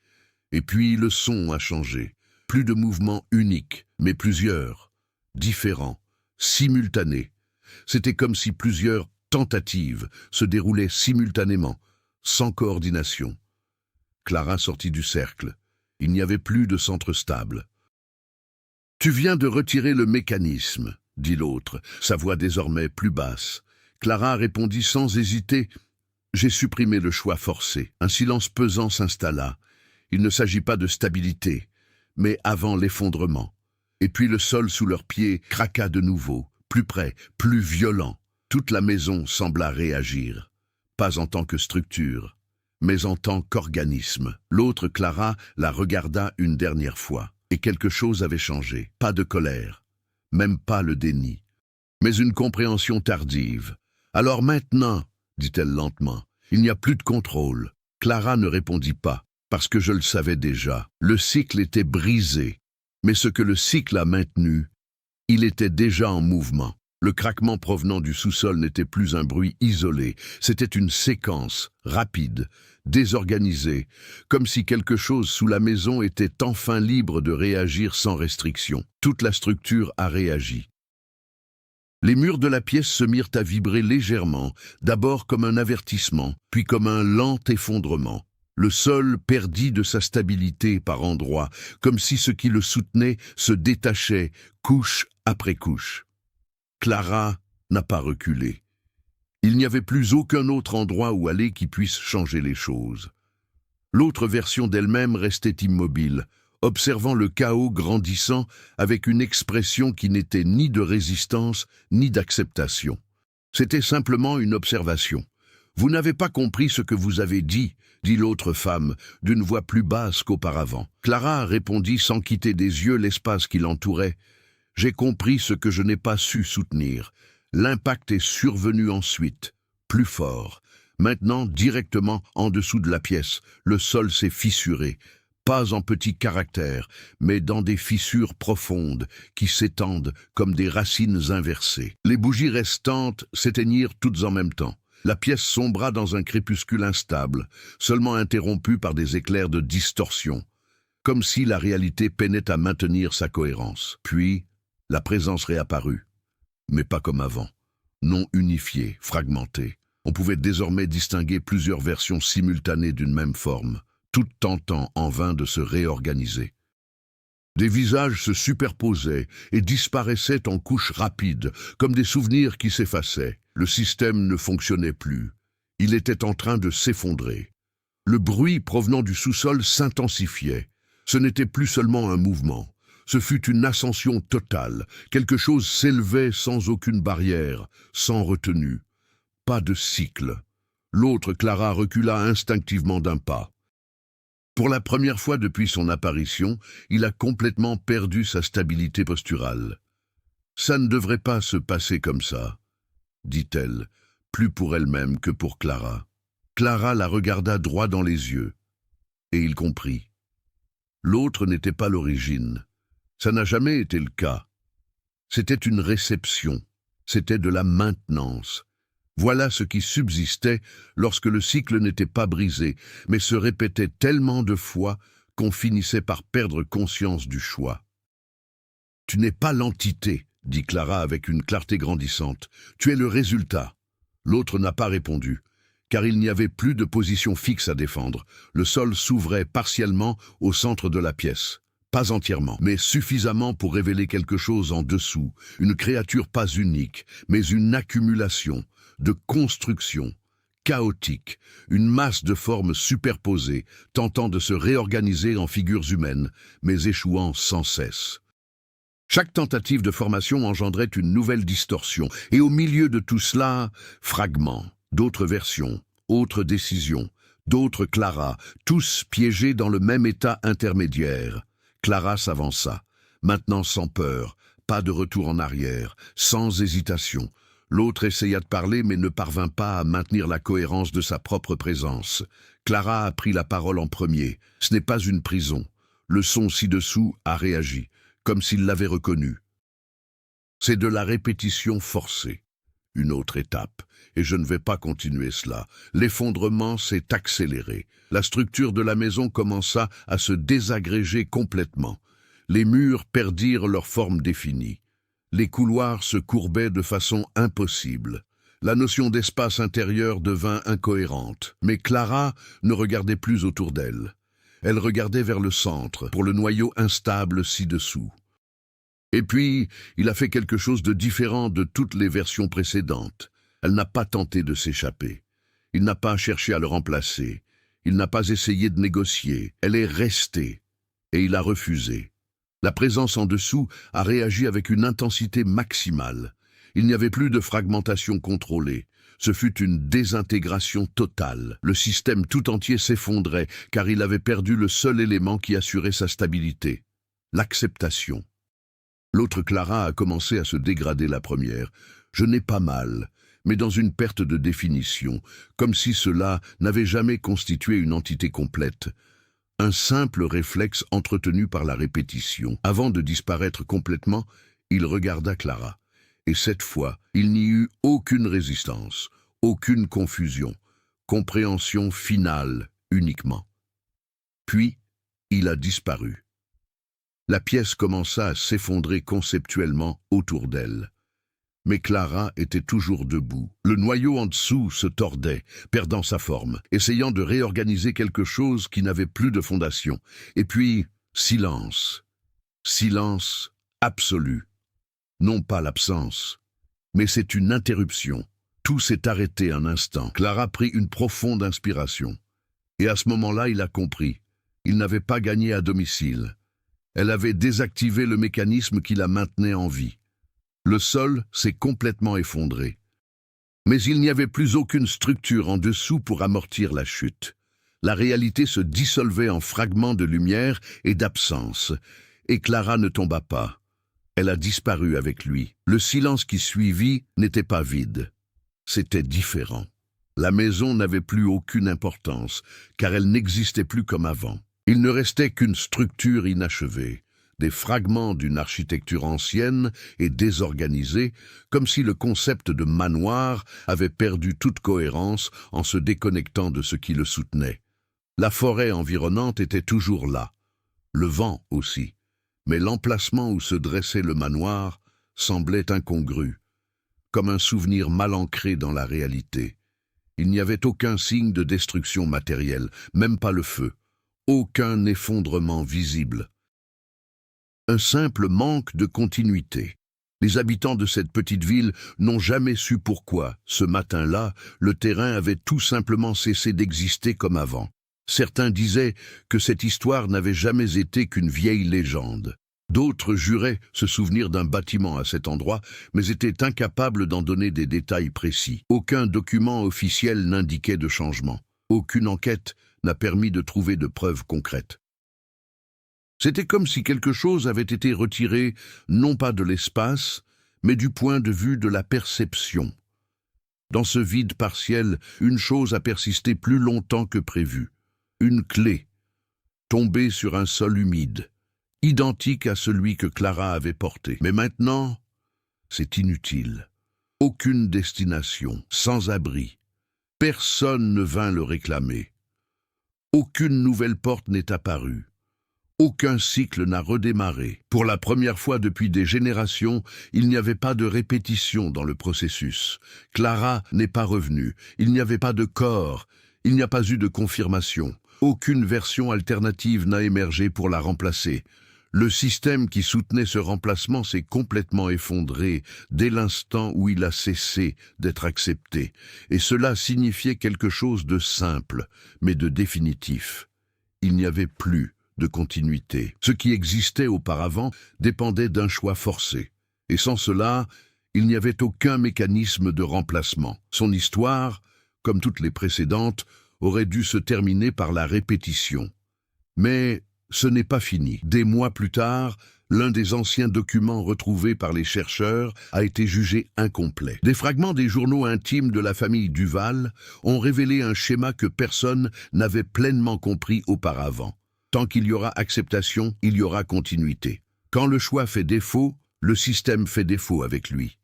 Et puis le son a changé. Plus de mouvements uniques, mais plusieurs, différents, simultanés. C'était comme si plusieurs tentatives se déroulaient simultanément, sans coordination. Clara sortit du cercle. Il n'y avait plus de centre stable. « Tu viens de retirer le mécanisme, » dit l'autre, sa voix désormais plus basse. Clara répondit sans hésiter. « J'ai supprimé le choix forcé. » Un silence pesant s'installa. Il ne s'agit pas de stabilité, mais avant l'effondrement. Et puis le sol sous leurs pieds craqua de nouveau, plus près, plus violent. Toute la maison sembla réagir, pas en tant que structure, mais en tant qu'organisme. L'autre, Clara, la regarda une dernière fois, et quelque chose avait changé. Pas de colère, même pas le déni, mais une compréhension tardive. « Alors maintenant, » dit-elle lentement, « il n'y a plus de contrôle. » Clara ne répondit pas, parce que je le savais déjà. Le cycle était brisé, mais ce que le cycle a maintenu, il était déjà en mouvement. Le craquement provenant du sous-sol n'était plus un bruit isolé, c'était une séquence, rapide, désorganisée, comme si quelque chose sous la maison était enfin libre de réagir sans restriction. Toute la structure a réagi. Les murs de la pièce se mirent à vibrer légèrement, d'abord comme un avertissement, puis comme un lent effondrement. Le sol perdit de sa stabilité par endroits, comme si ce qui le soutenait se détachait, couche après couche. Clara n'a pas reculé. Il n'y avait plus aucun autre endroit où aller qui puisse changer les choses. L'autre version d'elle-même restait immobile, observant le chaos grandissant avec une expression qui n'était ni de résistance ni d'acceptation. C'était simplement une observation. « Vous n'avez pas compris ce que vous avez dit », dit l'autre femme, d'une voix plus basse qu'auparavant. Clara répondit sans quitter des yeux l'espace qui l'entourait. « J'ai compris ce que je n'ai pas su soutenir. L'impact est survenu ensuite, plus fort. Maintenant, directement en dessous de la pièce, le sol s'est fissuré. Pas en petits caractères, mais dans des fissures profondes qui s'étendent comme des racines inversées. Les bougies restantes s'éteignirent toutes en même temps. La pièce sombra dans un crépuscule instable, seulement interrompu par des éclairs de distorsion, comme si la réalité peinait à maintenir sa cohérence. Puis, la présence réapparut, mais pas comme avant, non unifiée, fragmentée. On pouvait désormais distinguer plusieurs versions simultanées d'une même forme, toutes tentant en vain de se réorganiser. Des visages se superposaient et disparaissaient en couches rapides, comme des souvenirs qui s'effaçaient. Le système ne fonctionnait plus. Il était en train de s'effondrer. Le bruit provenant du sous-sol s'intensifiait. Ce n'était plus seulement un mouvement. Ce fut une ascension totale. Quelque chose s'élevait sans aucune barrière, sans retenue. Pas de cycle. L'autre, Clara, recula instinctivement d'un pas. Pour la première fois depuis son apparition, il a complètement perdu sa stabilité posturale. « Ça ne devrait pas se passer comme ça », dit-elle, plus pour elle-même que pour Clara. Clara la regarda droit dans les yeux, et il comprit. L'autre n'était pas l'origine. Ça n'a jamais été le cas. C'était une réception, c'était de la maintenance. Voilà ce qui subsistait lorsque le cycle n'était pas brisé, mais se répétait tellement de fois qu'on finissait par perdre conscience du choix. « Tu n'es pas l'entité », dit Clara avec une clarté grandissante. « Tu es le résultat. » L'autre n'a pas répondu, car il n'y avait plus de position fixe à défendre. Le sol s'ouvrait partiellement au centre de la pièce. Pas entièrement, mais suffisamment pour révéler quelque chose en dessous, une créature pas unique, mais une accumulation de construction, chaotique, une masse de formes superposées, tentant de se réorganiser en figures humaines, mais échouant sans cesse. Chaque tentative de formation engendrait une nouvelle distorsion, et au milieu de tout cela, fragments, d'autres versions, autres décisions, d'autres Clara, tous piégés dans le même état intermédiaire. Clara s'avança, maintenant sans peur, pas de retour en arrière, sans hésitation. L'autre essaya de parler mais ne parvint pas à maintenir la cohérence de sa propre présence. Clara a pris la parole en premier. Ce n'est pas une prison. Le son ci-dessous a réagi, comme s'il l'avait reconnu. C'est de la répétition forcée. Une autre étape, et je ne vais pas continuer cela. L'effondrement s'est accéléré. La structure de la maison commença à se désagréger complètement. Les murs perdirent leur forme définie. Les couloirs se courbaient de façon impossible. La notion d'espace intérieur devint incohérente. Mais Clara ne regardait plus autour d'elle. Elle regardait vers le centre, pour le noyau instable ci-dessous. Et puis, il a fait quelque chose de différent de toutes les versions précédentes. Elle n'a pas tenté de s'échapper. Il n'a pas cherché à le remplacer. Il n'a pas essayé de négocier. Elle est restée. Et il a refusé. La présence en dessous a réagi avec une intensité maximale. Il n'y avait plus de fragmentation contrôlée. Ce fut une désintégration totale. Le système tout entier s'effondrait, car il avait perdu le seul élément qui assurait sa stabilité. L'acceptation. L'autre Clara a commencé à se dégrader la première. Je n'ai pas mal, mais dans une perte de définition, comme si cela n'avait jamais constitué une entité complète. Un simple réflexe entretenu par la répétition. Avant de disparaître complètement, il regarda Clara. Et cette fois, il n'y eut aucune résistance, aucune confusion, compréhension finale uniquement. Puis, il a disparu. La pièce commença à s'effondrer conceptuellement autour d'elle. Mais Clara était toujours debout. Le noyau en dessous se tordait, perdant sa forme, essayant de réorganiser quelque chose qui n'avait plus de fondation. Et puis, silence. Silence absolu. Non pas l'absence, mais c'est une interruption. Tout s'est arrêté un instant. Clara prit une profonde inspiration. Et à ce moment-là, il a compris. Il n'avait pas gagné à domicile. Elle avait désactivé le mécanisme qui la maintenait en vie. Le sol s'est complètement effondré. Mais il n'y avait plus aucune structure en dessous pour amortir la chute. La réalité se dissolvait en fragments de lumière et d'absence, et Clara ne tomba pas. Elle a disparu avec lui. Le silence qui suivit n'était pas vide. C'était différent. La maison n'avait plus aucune importance, car elle n'existait plus comme avant. Il ne restait qu'une structure inachevée. Des fragments d'une architecture ancienne et désorganisée, comme si le concept de manoir avait perdu toute cohérence en se déconnectant de ce qui le soutenait. La forêt environnante était toujours là, le vent aussi, mais l'emplacement où se dressait le manoir semblait incongru, comme un souvenir mal ancré dans la réalité. Il n'y avait aucun signe de destruction matérielle, même pas le feu, aucun effondrement visible. Un simple manque de continuité. Les habitants de cette petite ville n'ont jamais su pourquoi, ce matin-là, le terrain avait tout simplement cessé d'exister comme avant. Certains disaient que cette histoire n'avait jamais été qu'une vieille légende. D'autres juraient se souvenir d'un bâtiment à cet endroit, mais étaient incapables d'en donner des détails précis. Aucun document officiel n'indiquait de changement. Aucune enquête n'a permis de trouver de preuves concrètes. C'était comme si quelque chose avait été retiré, non pas de l'espace, mais du point de vue de la perception. Dans ce vide partiel, une chose a persisté plus longtemps que prévu. Une clé, tombée sur un sol humide, identique à celui que Clara avait porté. Mais maintenant, c'est inutile. Aucune destination, sans abri. Personne ne vint le réclamer. Aucune nouvelle porte n'est apparue. Aucun cycle n'a redémarré. Pour la première fois depuis des générations, il n'y avait pas de répétition dans le processus. Clara n'est pas revenue. Il n'y avait pas de corps. Il n'y a pas eu de confirmation. Aucune version alternative n'a émergé pour la remplacer. Le système qui soutenait ce remplacement s'est complètement effondré dès l'instant où il a cessé d'être accepté. Et cela signifiait quelque chose de simple, mais de définitif. Il n'y avait plus de continuité. Ce qui existait auparavant dépendait d'un choix forcé. Et sans cela, il n'y avait aucun mécanisme de remplacement. Son histoire, comme toutes les précédentes, aurait dû se terminer par la répétition. Mais ce n'est pas fini. Des mois plus tard, l'un des anciens documents retrouvés par les chercheurs a été jugé incomplet. Des fragments des journaux intimes de la famille Duval ont révélé un schéma que personne n'avait pleinement compris auparavant. Tant qu'il y aura acceptation, il y aura continuité. Quand le choix fait défaut, le système fait défaut avec lui.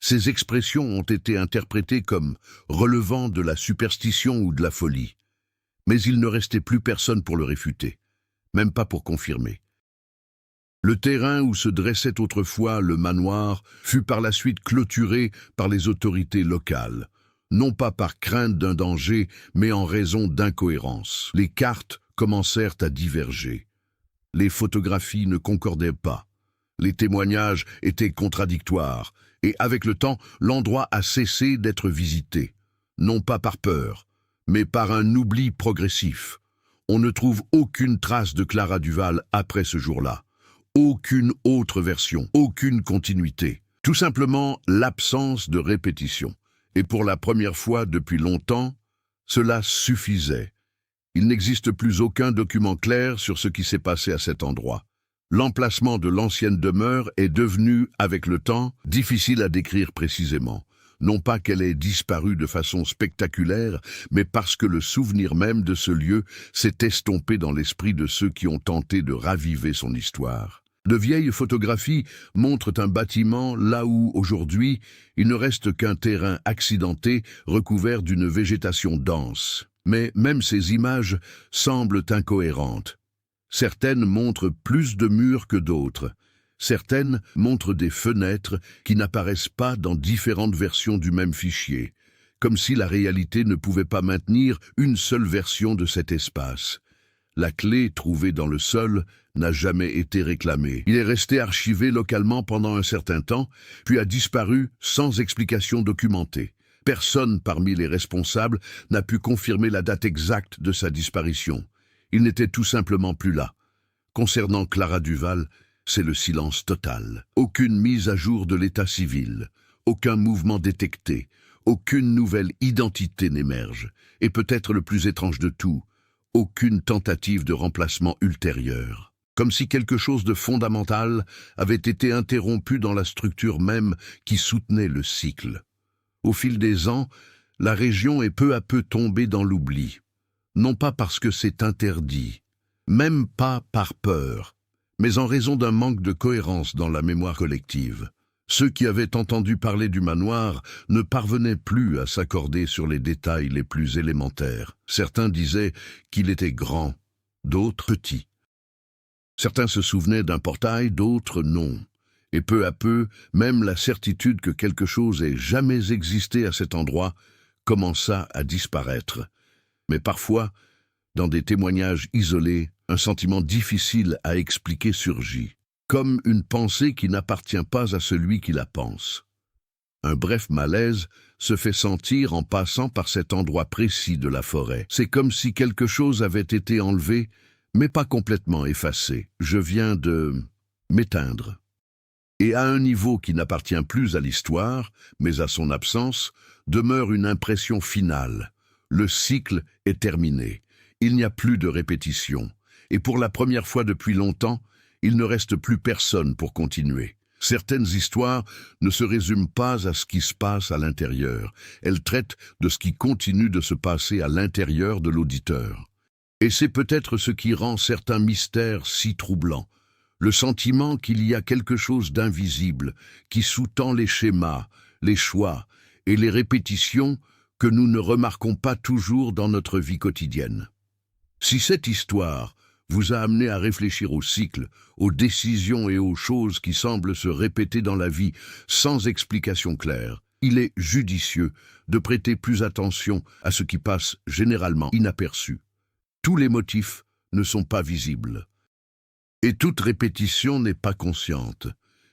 Ces expressions ont été interprétées comme relevant de la superstition ou de la folie. Mais il ne restait plus personne pour le réfuter, même pas pour confirmer. Le terrain où se dressait autrefois le manoir fut par la suite clôturé par les autorités locales, non pas par crainte d'un danger, mais en raison d'incohérences. Les cartes commencèrent à diverger. Les photographies ne concordaient pas. Les témoignages étaient contradictoires, et avec le temps, l'endroit a cessé d'être visité. Non pas par peur, mais par un oubli progressif. On ne trouve aucune trace de Clara Duval après ce jour-là. Aucune autre version, aucune continuité. Tout simplement l'absence de répétition. Et pour la première fois depuis longtemps, cela suffisait. Il n'existe plus aucun document clair sur ce qui s'est passé à cet endroit. L'emplacement de l'ancienne demeure est devenu, avec le temps, difficile à décrire précisément. Non pas qu'elle ait disparu de façon spectaculaire, mais parce que le souvenir même de ce lieu s'est estompé dans l'esprit de ceux qui ont tenté de raviver son histoire. De vieilles photographies montrent un bâtiment là où, aujourd'hui, il ne reste qu'un terrain accidenté recouvert d'une végétation dense. Mais même ces images semblent incohérentes. Certaines montrent plus de murs que d'autres. Certaines montrent des fenêtres qui n'apparaissent pas dans différentes versions du même fichier, comme si la réalité ne pouvait pas maintenir une seule version de cet espace. La clé trouvée dans le sol n'a jamais été réclamée. Il est resté archivé localement pendant un certain temps, puis a disparu sans explication documentée. Personne parmi les responsables n'a pu confirmer la date exacte de sa disparition. Il n'était tout simplement plus là. Concernant Clara Duval, c'est le silence total. Aucune mise à jour de l'état civil, aucun mouvement détecté, aucune nouvelle identité n'émerge. Et peut-être le plus étrange de tout, aucune tentative de remplacement ultérieure. Comme si quelque chose de fondamental avait été interrompu dans la structure même qui soutenait le cycle. Au fil des ans, la région est peu à peu tombée dans l'oubli. Non pas parce que c'est interdit, même pas par peur, mais en raison d'un manque de cohérence dans la mémoire collective. Ceux qui avaient entendu parler du manoir ne parvenaient plus à s'accorder sur les détails les plus élémentaires. Certains disaient qu'il était grand, d'autres petit. Certains se souvenaient d'un portail, d'autres non. Et peu à peu, même la certitude que quelque chose ait jamais existé à cet endroit commença à disparaître. Mais parfois, dans des témoignages isolés, un sentiment difficile à expliquer surgit. comme une pensée qui n'appartient pas à celui qui la pense. Un bref malaise se fait sentir en passant par cet endroit précis de la forêt. C'est comme si quelque chose avait été enlevé, mais pas complètement effacé. Je viens de m'éteindre. Et à un niveau qui n'appartient plus à l'histoire, mais à son absence, demeure une impression finale. Le cycle est terminé. Il n'y a plus de répétition. Et pour la première fois depuis longtemps, il ne reste plus personne pour continuer. Certaines histoires ne se résument pas à ce qui se passe à l'intérieur. Elles traitent de ce qui continue de se passer à l'intérieur de l'auditeur. Et c'est peut-être ce qui rend certains mystères si troublants. Le sentiment qu'il y a quelque chose d'invisible qui sous-tend les schémas, les choix et les répétitions que nous ne remarquons pas toujours dans notre vie quotidienne. Si cette histoire vous a amené à réfléchir au cycle, aux décisions et aux choses qui semblent se répéter dans la vie sans explication claire, il est judicieux de prêter plus attention à ce qui passe généralement inaperçu. Tous les motifs ne sont pas visibles. Et toute répétition n'est pas consciente.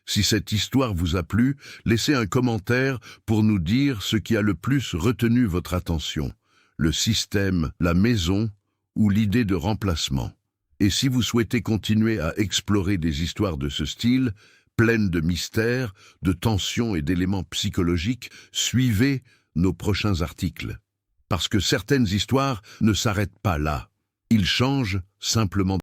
Si cette histoire vous a plu, laissez un commentaire pour nous dire ce qui a le plus retenu votre attention, le système, la maison ou l'idée de remplacement. Et si vous souhaitez continuer à explorer des histoires de ce style, pleines de mystères, de tensions et d'éléments psychologiques, suivez nos prochains articles. Parce que certaines histoires ne s'arrêtent pas là. Ils changent simplement